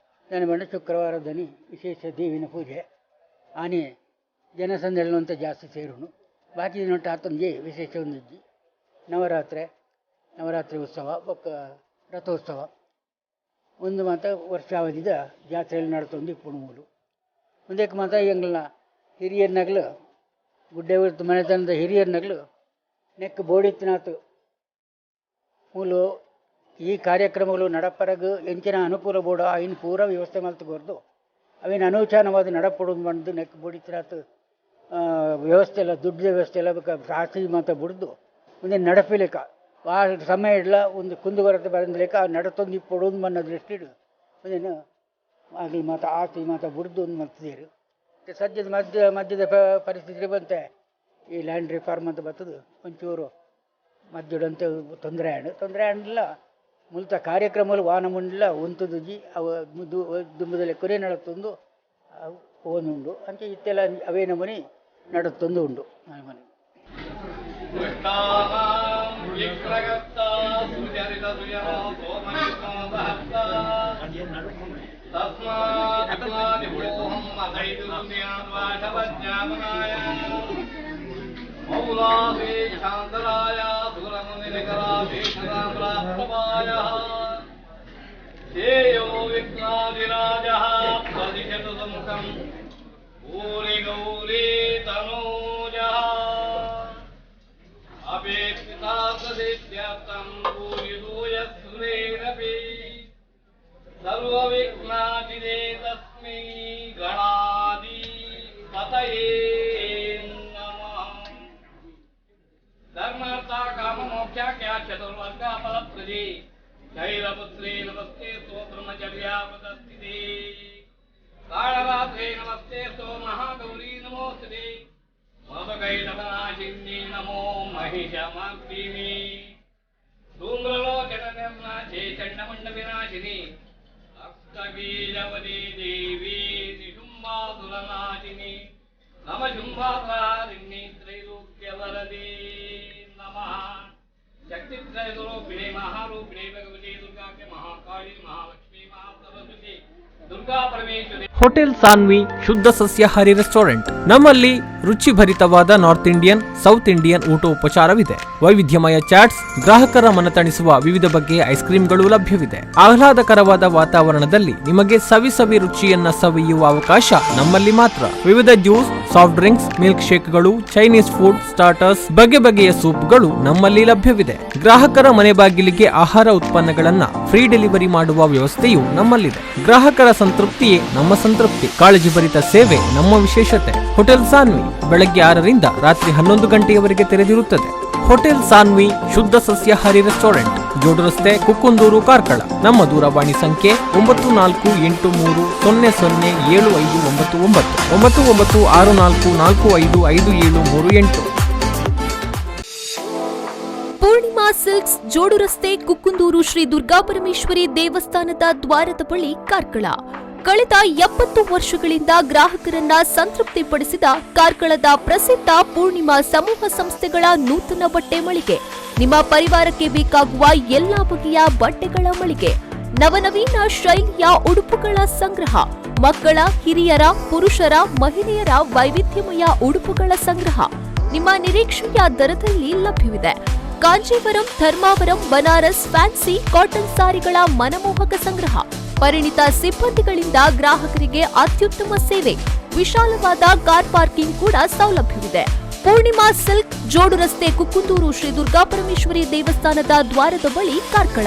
ದನ ಶುಕ್ರವಾರದನಿ ವಿಶೇಷ ದೇವಿನ ಪೂಜೆ ಆನೆ ಜನಸಂದೆಲ್ಲ ಅಂತ ಜಾಸ್ತಿ ಸೇರುಣು. ಬಾಕಿ ನೋಟ ಆತೊಂದು ವಿಶೇಷ ಒಂದಿಜ್ಜಿ ನವರಾತ್ರಿ ಉತ್ಸವ ಬೊಕ್ಕ ರಥೋತ್ಸವ ಒಂದು ಮಾತ ವರ್ಷಾವಧಿದ ಜಾತ್ರೆಯಲ್ಲಿ ನಡ್ತೊಂದು ಇಪ್ಪುಣು ಮೂಲು ಮುಂದಕ್ಕೆ ಮಾತ ಎಂಗ್ಲ ಹಿರಿಯರ್ನಗಳು ಗುಡ್ಡೆ ಹೊರತು ಮನೆತನದ ಹಿರಿಯರ್ನಗಳು ನೆಕ್ ಬೋಡಿತ್ತಿನಾತು ಮೂಲು ಈ ಕಾರ್ಯಕ್ರಮಗಳು ನಡಪರಗು ಎಂಚಿನ ಅನುಕೂಲ ಬೋಡ ಇನ್ನು ಪೂರ ವ್ಯವಸ್ಥೆ ಮಲ್ತುಕೊರ್ದು ಅವೇನು ಅನೂಚಾನವಾದ ನಡಪಡೋದು ಬಂದು ನೆಕ್ ಬೋಡಿತ್ತಿನಾತು ವ್ಯವಸ್ಥೆ ಎಲ್ಲ ದುಡ್ಡು ವ್ಯವಸ್ಥೆ ಎಲ್ಲ ಜಾಸ್ತಿ ಮಾತ ಬಿಡ್ದು ಒಂದು ನಡಪಿಲೇಕ ಆ ಸಮಯ ಇಲ್ಲ ಒಂದು ಕುಂದುಕೊರತೆ ಬರಂದಿಲೇಕ ಆ ನಡತೊಂದು ಇಪ್ಪೊಡು ಮನ್ನ ದೃಷ್ಟಿಡು ಒಂದೇನು ಆಗಲಿ ಮಾತು ಆತಿ ಮಾತು ಬಿಡ್ದು ಒಂದು ಮಲ್ತಿದ್ದೀರು ಸದ್ಯದ ಮಧ್ಯದ ಪರಿಸ್ಥಿತಿ ಬಂತೆ ಈ ಲ್ಯಾಂಡ್ ರಿಫಾರ್ಮ್ ಅಂತ ಬರ್ತದೆ ಒಂಚೂರು ಮಧ್ಯಡಂತ ತೊಂದರೆ ಆಂಡಿಲ್ಲ ಮೂಲತ ಕಾರ್ಯಕ್ರಮಗಳು ವಾಹನ ಮುಂಡಿಲ್ಲ ಒಂತುದುಜಿ ಅವ ದುಂಬದಲ್ಲಿ ಕೊನೆ ನಡತ್ತೊಂದು ಓನುಂಡು ಅಂತ ಇತ್ತೆಲ್ಲ ಅವೇ ನಮೂನಿ ನಡತ್ತೊಂದು ಉಂಡು ಮನೆ मौलासे शान्तराय सुरमुनिकराभीषणाप्राप्तवाय ध्येयो विघ्नाधिराजः प्रतिशतु सुमुखम् भूरि गौरी तनूजः अपेक्षिता सदित्यर्थम् भूरिभूयस्त्रेरपि सर्वविघ्नाधिरे तस्मै गणाधिपतये धर्मार्था काम मोक्षाख्या चतुर्वर्गा फलप्रदे शैलपुत्रे नमस्ते तो ब्रह्मचर्यावतस्थिते कालरात्रे नमस्ते तो महागौरी नमोस्तुते मधुकैटवनाशिन्ये नमो महिषमर्दिने धूम्रलोचननिर्नाशे चण्डमुण्डविनाशिनी अष्टबीजवती देवी निशुम्भासुरनाशिनी नम शुम्भाकारिण्ये त्रैलोक्यवरदे नमः शक्तित्रयरूपिणे महारूपिणे भगवती दुर्गा के महाकाली महालक्ष्मी महासरस्वती दुर्गा परमेश्वरी ಹೋಟೆಲ್ ಸಾನ್ವಿ ಶುದ್ಧ ಸಸ್ಯಾಹಾರಿ ರೆಸ್ಟೋರೆಂಟ್. ನಮ್ಮಲ್ಲಿ ರುಚಿಭರಿತವಾದ ನಾರ್ತ್ ಇಂಡಿಯನ್, ಸೌತ್ ಇಂಡಿಯನ್ ಊಟೋಪಚಾರವಿದೆ. ವೈವಿಧ್ಯಮಯ ಚಾಟ್ಸ್, ಗ್ರಾಹಕರ ಮನತಣಿಸುವ ವಿವಿಧ ಬಗೆಯ ಐಸ್ ಕ್ರೀಮ್ಗಳು ಲಭ್ಯವಿದೆ. ಆಹ್ಲಾದಕರವಾದ ವಾತಾವರಣದಲ್ಲಿ ನಿಮಗೆ ಸವಿ ರುಚಿಯನ್ನ ಸವಿಯುವ ಅವಕಾಶ ನಮ್ಮಲ್ಲಿ ಮಾತ್ರ. ವಿವಿಧ ಜ್ಯೂಸ್, ಸಾಫ್ಟ್ ಡ್ರಿಂಕ್ಸ್, ಮಿಲ್ಕ್ ಶೇಕ್ಗಳು, ಚೈನೀಸ್ ಫುಡ್, ಸ್ಟಾರ್ಟರ್ಸ್, ಬಗೆಯ ಸೂಪ್ಗಳು ನಮ್ಮಲ್ಲಿ ಲಭ್ಯವಿದೆ. ಗ್ರಾಹಕರ ಮನೆ ಬಾಗಿಲಿಗೆ ಆಹಾರ ಉತ್ಪನ್ನಗಳನ್ನ ಫ್ರೀ ಡೆಲಿವರಿ ಮಾಡುವ ವ್ಯವಸ್ಥೆಯು ನಮ್ಮಲ್ಲಿದೆ. ಗ್ರಾಹಕರ ಸಂತೃಪ್ತಿಯೇ ನಮ್ಮ ಸಂತೃಪ್ತಿ. ಕಾಳಜಿ ಭರಿತ ಸೇವೆ ನಮ್ಮ ವಿಶೇಷತೆ. ಹೋಟೆಲ್ ಸಾನ್ವಿ ಬೆಳಗ್ಗೆ 6ರಿಂದ ರಾತ್ರಿ 11 ಗಂಟೆಯವರೆಗೆ ತೆರೆದಿರುತ್ತದೆ. ಹೋಟೆಲ್ ಸಾನ್ವಿ ಶುದ್ಧ ಸಸ್ಯಾಹಾರಿ ರೆಸ್ಟೋರೆಂಟ್, ಜೋಡು ರಸ್ತೆ, ಕುಕ್ಕುಂದೂರು, ಕಾರ್ಕಳ. ನಮ್ಮ ದೂರವಾಣಿ ಸಂಖ್ಯೆ 9483007599 9964455738. ಪೂರ್ಣಿಮಾ ಸಿಲ್ಕ್ಸ್, ಜೋಡು ರಸ್ತೆ, ಕುಕ್ಕುಂದೂರು, ಶ್ರೀ ದುರ್ಗಾಪರಮೇಶ್ವರಿ ದೇವಸ್ಥಾನದ ದ್ವಾರದ ಬಳಿ, ಕಾರ್ಕಳ. ಕಳೆದ 70 ವರ್ಷಗಳಿಂದ ಗ್ರಾಹಕರನ್ನ ಸಂತೃಪ್ತಿಪಡಿಸಿದ ಕಾರ್ಕಳದ ಪ್ರಸಿದ್ಧ ಪೂರ್ಣಿಮಾ ಸಮೂಹ ಸಂಸ್ಥೆಗಳ ನೂತನ ಬಟ್ಟೆ ಮಳಿಗೆ. ನಿಮ್ಮ ಪರಿವಾರಕ್ಕೆ ಬೇಕಾಗುವ ಎಲ್ಲಾ ಬಗೆಯ ಬಟ್ಟೆಗಳ ಮಳಿಗೆ. ನವನವೀನ ಶೈಲಿಯ ಉಡುಪುಗಳ ಸಂಗ್ರಹ. ಮಕ್ಕಳ, ಹಿರಿಯರ, ಪುರುಷರ, ಮಹಿಳೆಯರ ವೈವಿಧ್ಯಮಯ ಉಡುಪುಗಳ ಸಂಗ್ರಹ ನಿಮ್ಮ ನಿರೀಕ್ಷೆಯ ದರದಲ್ಲಿ ಲಭ್ಯವಿದೆ. ಕಾಂಚೀವರಂ, ಧರ್ಮಾವರಂ, ಬನಾರಸ್, ಫ್ಯಾನ್ಸಿ ಕಾಟನ್ ಸಾರಿಗಳ ಮನಮೋಹಕ ಸಂಗ್ರಹ. ಪರಿಣಿತ ಸಿಬ್ಬಂದಿಗಳಿಂದ ಗ್ರಾಹಕರಿಗೆ ಅತ್ಯುತ್ತಮ ಸೇವೆ. ವಿಶಾಲವಾದ ಕಾರ್ ಪಾರ್ಕಿಂಗ್ ಕೂಡ ಸೌಲಭ್ಯವಿದೆ. ಪೂರ್ಣಿಮಾ ಸಿಲ್ಕ್, ಜೋಡು ರಸ್ತೆ, ಕುಕ್ಕುಂದೂರು, ಶ್ರೀ ದುರ್ಗಾಪರಮೇಶ್ವರಿ ದೇವಸ್ಥಾನದ ದ್ವಾರದ ಬಳಿ, ಕಾರ್ಕಳ.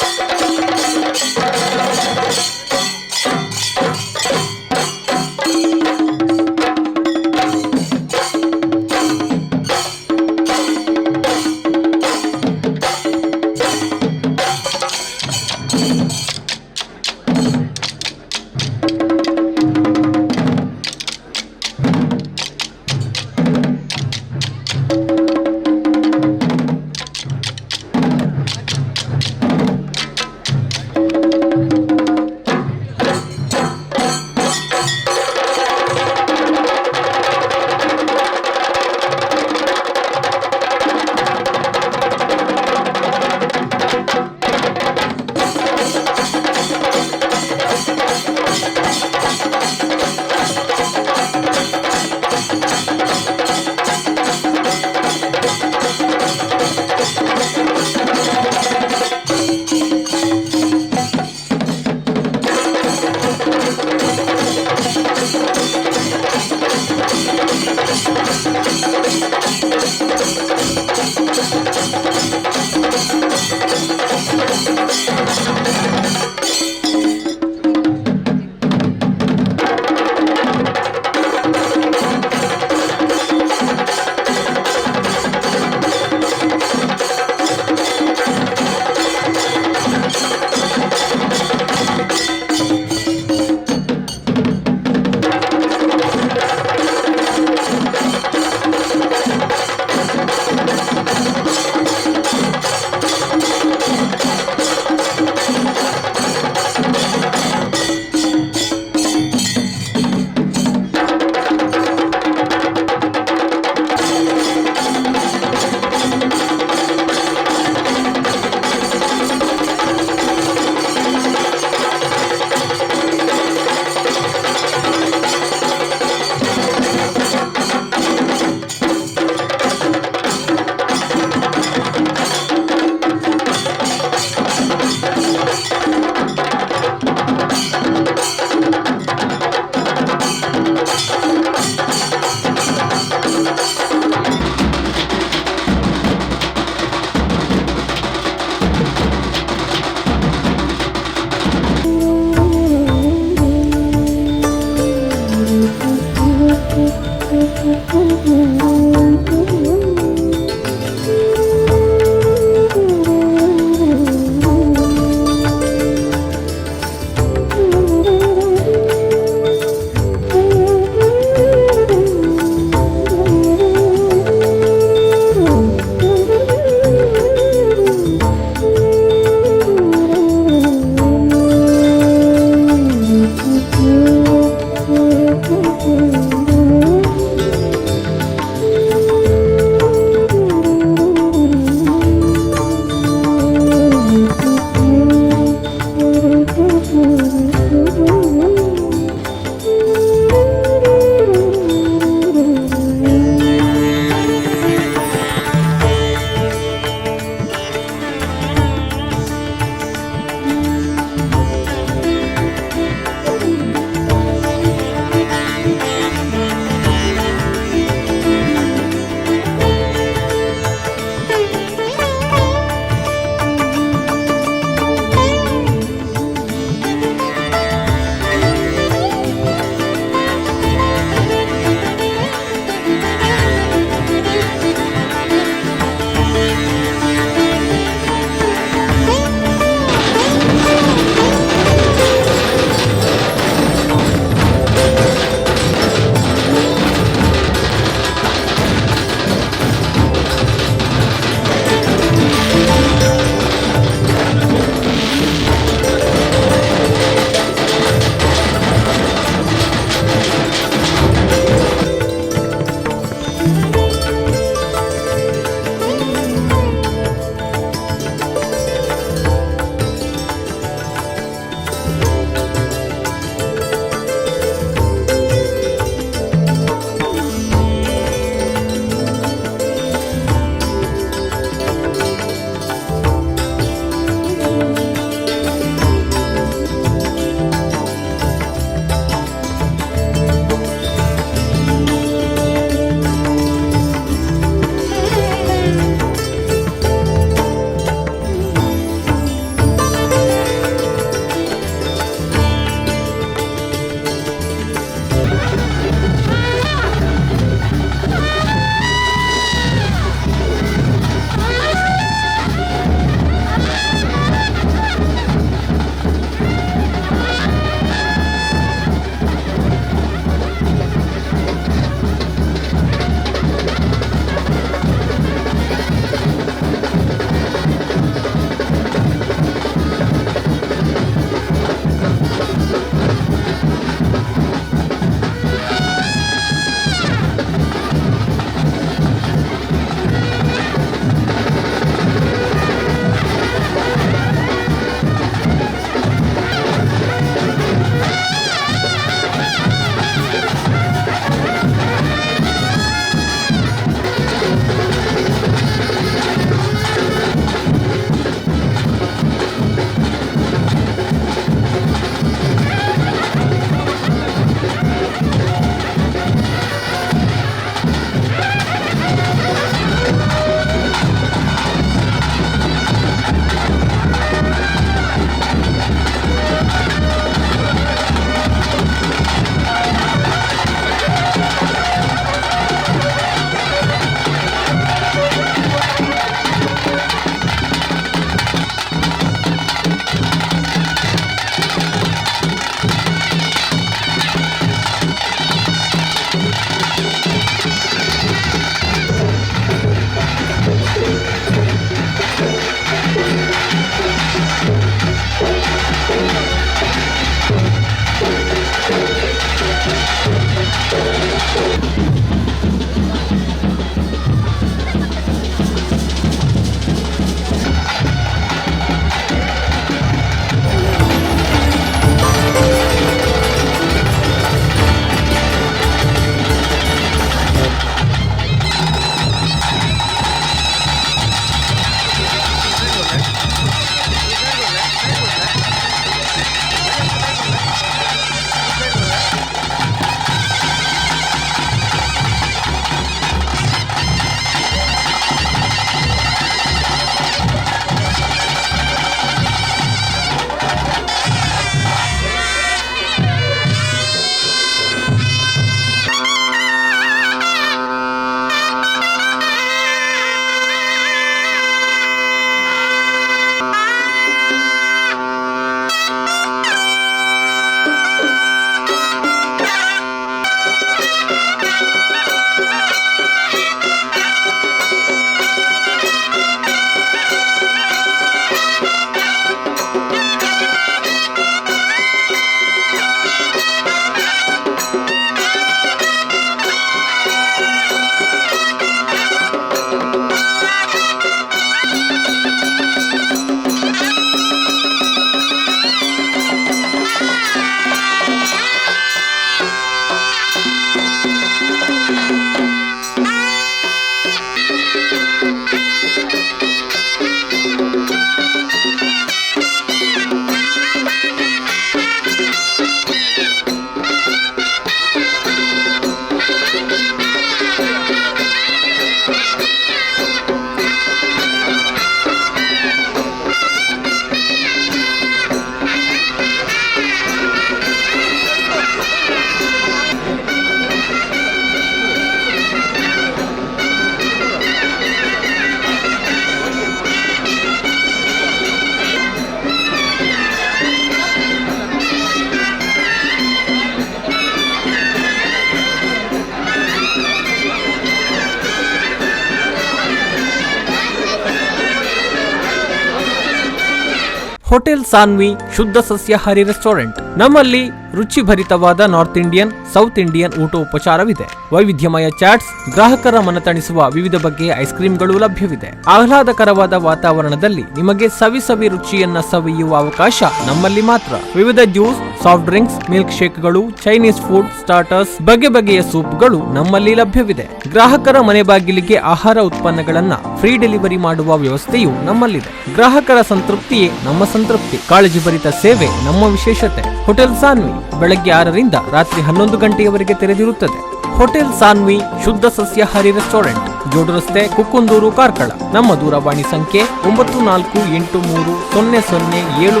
ಹೋಟೆಲ್ ಸಾನ್ವಿ ಶುದ್ಧ ಸಸ್ಯಾಹಾರಿ ರೆಸ್ಟೋರೆಂಟ್. ನಮ್ಮಲ್ಲಿ ರುಚಿಭರಿತವಾದ ನಾರ್ತ್ ಇಂಡಿಯನ್, ಸೌತ್ ಇಂಡಿಯನ್ ಊಟೋಪಚಾರವಿದೆ. ವೈವಿಧ್ಯಮಯ ಚಾಟ್ಸ್, ಗ್ರಾಹಕರ ಮನತಣಿಸುವ ವಿವಿಧ ಬಗೆಯ ಐಸ್ ಕ್ರೀಮ್ಗಳು ಲಭ್ಯವಿದೆ. ಆಹ್ಲಾದಕರವಾದ ವಾತಾವರಣದಲ್ಲಿ ನಿಮಗೆ ಸವಿ ರುಚಿಯನ್ನ ಸವಿಯುವ ಅವಕಾಶ ನಮ್ಮಲ್ಲಿ ಮಾತ್ರ. ವಿವಿಧ ಜ್ಯೂಸ್, ಸಾಫ್ಟ್ ಡ್ರಿಂಕ್ಸ್, ಮಿಲ್ಕ್ ಶೇಕ್ಗಳು, ಚೈನೀಸ್ ಫುಡ್, ಸ್ಟಾರ್ಟರ್ಸ್, ಬಗೆಯ ಸೂಪ್ಗಳು ನಮ್ಮಲ್ಲಿ ಲಭ್ಯವಿದೆ. ಗ್ರಾಹಕರ ಮನೆ ಬಾಗಿಲಿಗೆ ಆಹಾರ ಉತ್ಪನ್ನಗಳನ್ನ ಫ್ರೀ ಡೆಲಿವರಿ ಮಾಡುವ ವ್ಯವಸ್ಥೆಯು ನಮ್ಮಲ್ಲಿದೆ. ಗ್ರಾಹಕರ ಸಂತೃಪ್ತಿಯೇ ನಮ್ಮ ಸಂತೃಪ್ತಿ. ಕಾಳಜಿ ಭರಿತ ಸೇವೆ ನಮ್ಮ ವಿಶೇಷತೆ. ಹೋಟೆಲ್ ಸಾನ್ವಿ ಬೆಳಗ್ಗೆ 6ರಿಂದ ರಾತ್ರಿ 11 ಗಂಟೆಯವರೆಗೆ ತೆರೆದಿರುತ್ತದೆ. ಹೋಟೆಲ್ ಸಾನ್ವಿ ಶುದ್ಧ ಸಸ್ಯಾಹಾರಿ ರೆಸ್ಟೋರೆಂಟ್, ಜೋಡು ರಸ್ತೆ, ಕುಕ್ಕುಂದೂರು, ಕಾರ್ಕಳ. ನಮ್ಮ ದೂರವಾಣಿ ಸಂಖ್ಯೆ 9483007599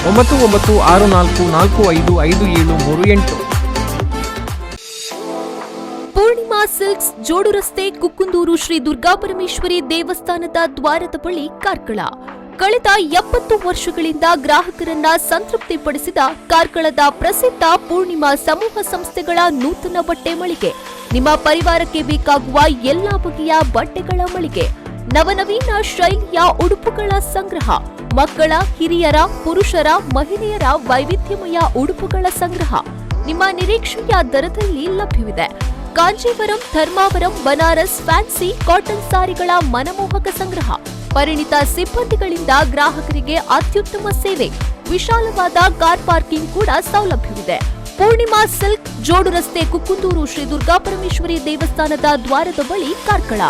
9964445738. ಪೂರ್ಣಿಮಾ ಸಿಲ್ಕ್ಸ್, ಜೋಡು ರಸ್ತೆ, ಕುಕ್ಕುಂದೂರು, ಶ್ರೀ ದುರ್ಗಾಪರಮೇಶ್ವರಿ ದೇವಸ್ಥಾನದ ದ್ವಾರದ ಬಳಿ, ಕಾರ್ಕಳ. ಕಳೆದ 70 ವರ್ಷಗಳಿಂದ ಗ್ರಾಹಕರನ್ನ ಸಂತೃಪ್ತಿಪಡಿಸಿದ ಕಾರ್ಕಳದ ಪ್ರಸಿದ್ಧ ಪೂರ್ಣಿಮಾ ಸಮೂಹ ಸಂಸ್ಥೆಗಳ ನೂತನ ಬಟ್ಟೆ ಮಳಿಗೆ. ನಿಮ್ಮ ಪರಿವಾರಕ್ಕೆ ಬೇಕಾಗುವ ಎಲ್ಲಾ ಬಗೆಯ ಬಟ್ಟೆಗಳ ಮಳಿಗೆ. ನವನವೀನ ಶೈಲಿಯ ಉಡುಪುಗಳ ಸಂಗ್ರಹ. ಮಕ್ಕಳ, ಹಿರಿಯರ, ಪುರುಷರ, ಮಹಿಳೆಯರ ವೈವಿಧ್ಯಮಯ ಉಡುಪುಗಳ ಸಂಗ್ರಹ ನಿಮ್ಮ ನಿರೀಕ್ಷೆಯ ದರದಲ್ಲಿ ಲಭ್ಯವಿದೆ. ಕಾಂಜೀವರಂ, ಧರ್ಮಾವರಂ, ಬನಾರಸ್, ಫ್ಯಾನ್ಸಿ ಕಾಟನ್ ಸಾರಿಗಳ ಮನಮೋಹಕ ಸಂಗ್ರಹ. ಪರಿಣಿತ ಸಿಬ್ಬಂದಿಗಳಿಂದ ಗ್ರಾಹಕರಿಗೆ ಅತ್ಯುತ್ತಮ ಸೇವೆ. ವಿಶಾಲವಾದ ಕಾರ್ ಪಾರ್ಕಿಂಗ್ ಕೂಡ ಸೌಲಭ್ಯವಿದೆ. ಪೂರ್ಣಿಮಾ ಸಿಲ್ಕ್, ಜೋಡು ರಸ್ತೆ, ಕುಕ್ಕುಂದೂರು, ಶ್ರೀ ದುರ್ಗಾಪರಮೇಶ್ವರಿ ದೇವಸ್ಥಾನದ ದ್ವಾರದ ಬಳಿ, ಕಾರ್ಕಳ.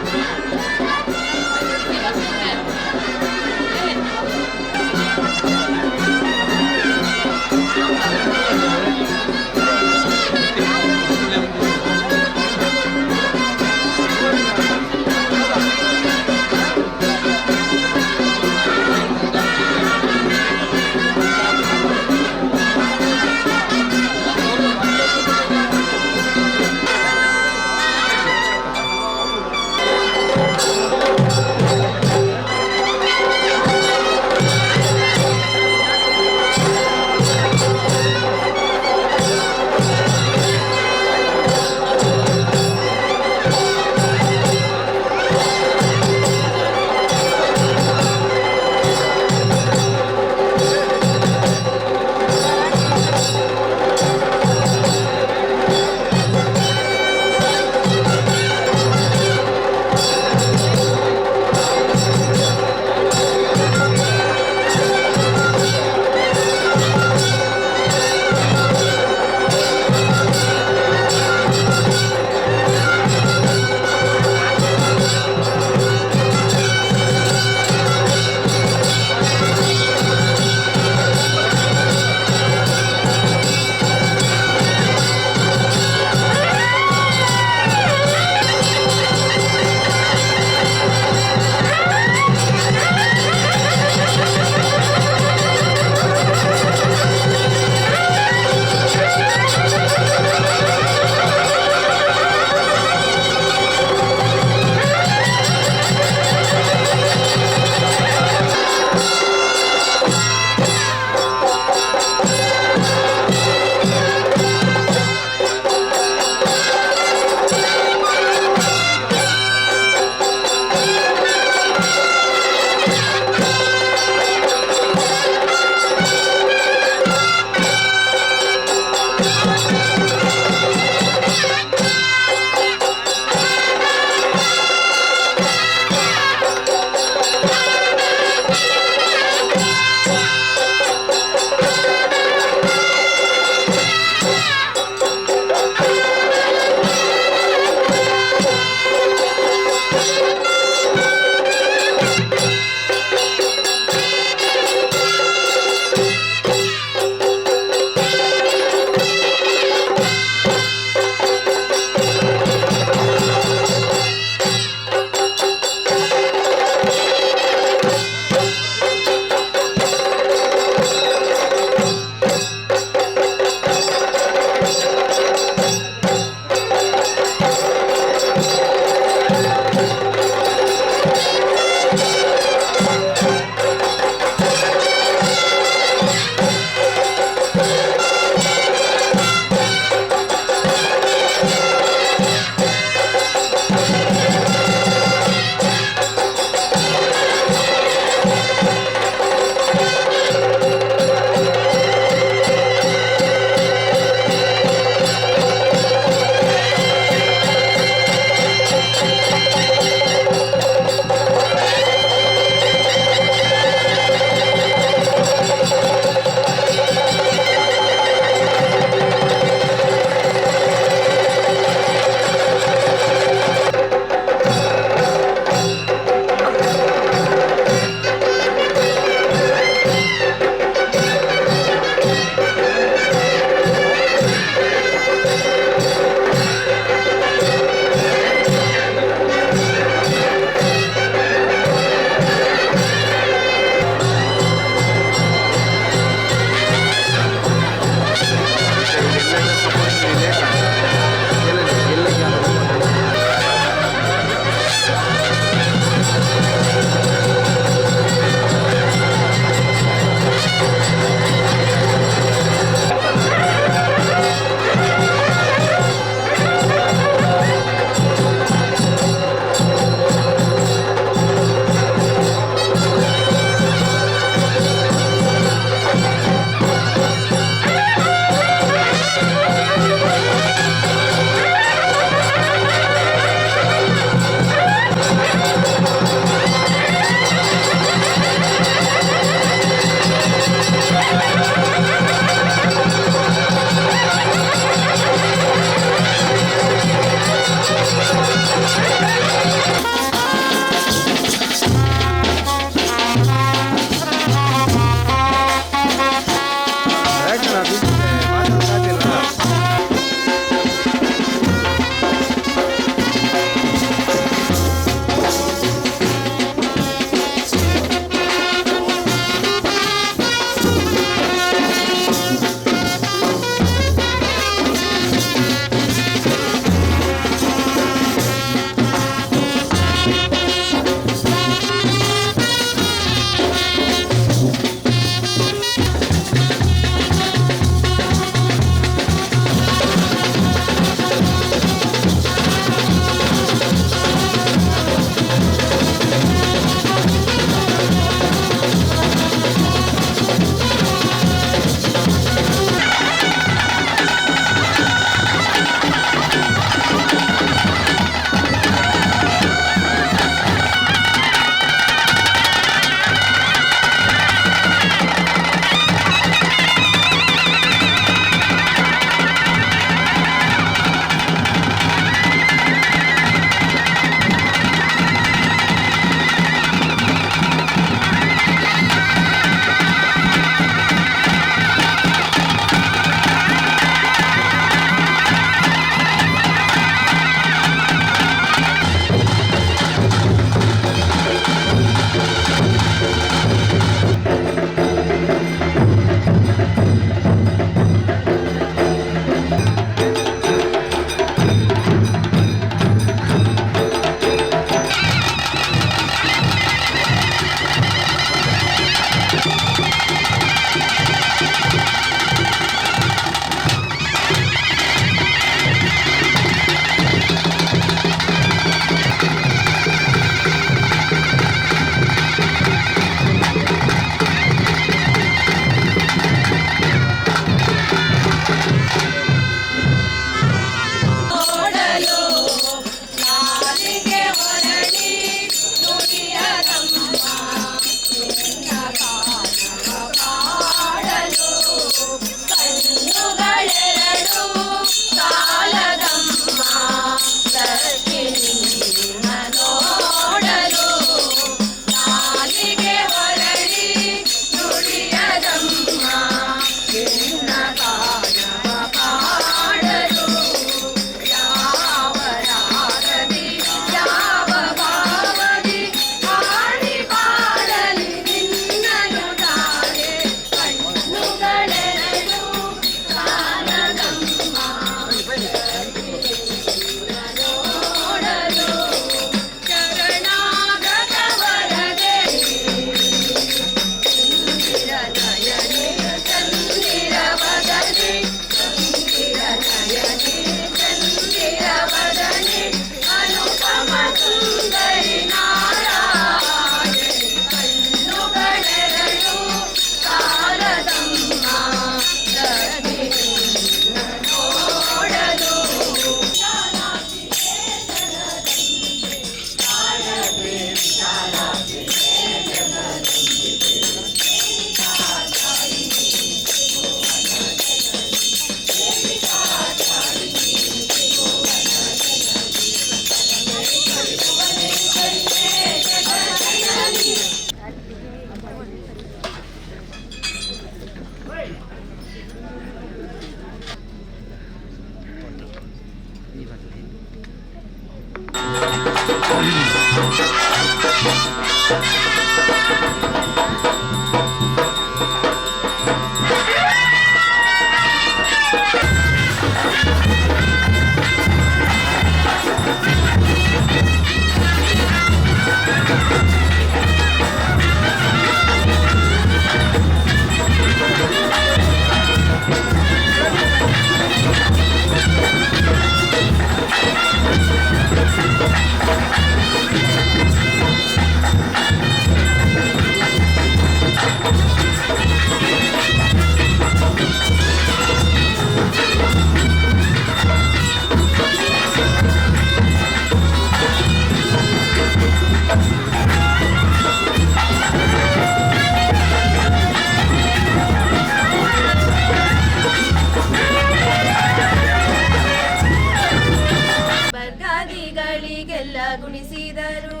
ವರ್ಗಾದಿಗಳಿಗೆಲ್ಲ ಗುಣಿಸಿದರು.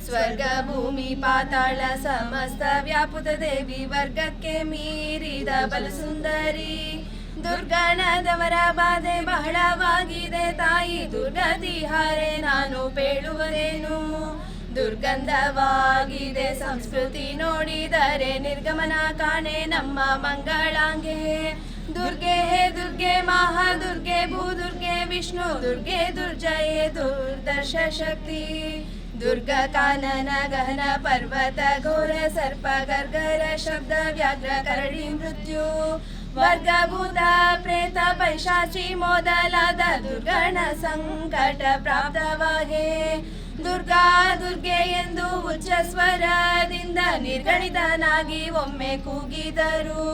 ಸ್ವರ್ಗ ಭೂಮಿ ಪಾತಾಳ ಸಮಸ್ತ ವ್ಯಾಪುತ ದೇವಿ ವರ್ಗಕ್ಕೆ ಮೀರಿದ ಬಲಸುಂದರಿ. ದುರ್ಗಣದವರ ಬಾಧೆ ಬಹಳವಾಗಿದೆ ತಾಯಿ ದುರ್ಗತಿ ಹಾರೆ ನಾನು ಪೇಳುವರೇನು. ದುರ್ಗಂಧವಾಗಿದೆ ಸಂಸ್ಕೃತಿ ನೋಡಿದರೆ ನಿರ್ಗಮನ ಕಾಣೆ ನಮ್ಮ ಮಂಗಳಾಂಗೆ. ದುರ್ಗೆ ಹೇ ದುರ್ಗೆ ಮಹಾದುರ್ಗೆ ಭೂದುರ್ಗೆ ವಿಷ್ಣು ದುರ್ಗೆ ದುರ್ಜಯೇ ದುರ್ದರ್ಶ ಶಕ್ತಿ. ದುರ್ಗ ಕಾನನ ಗಹನ ಪರ್ವತ ಘೋರ ಸರ್ಪ ಗರ್ಗರ ಶಬ್ದ ವ್ಯಾಘ್ರ ಕರಡಿ ಮೃತ್ಯು ವರ್ಗಭೂತ ಪ್ರೇತ ಪೈಶಾಚಿ ಮೊದಲಾದ ದುರ್ಗಣ ಸಂಕಟ ಪ್ರಾಪ್ತವಾಗೆ. ದುರ್ಗಾ ದುರ್ಗೆ ಎಂದು ಉಚ್ಚ ಸ್ವರದಿಂದ ನಿರ್ಗಣಿತನಾಗಿ ಒಮ್ಮೆ ಕೂಗಿದರು.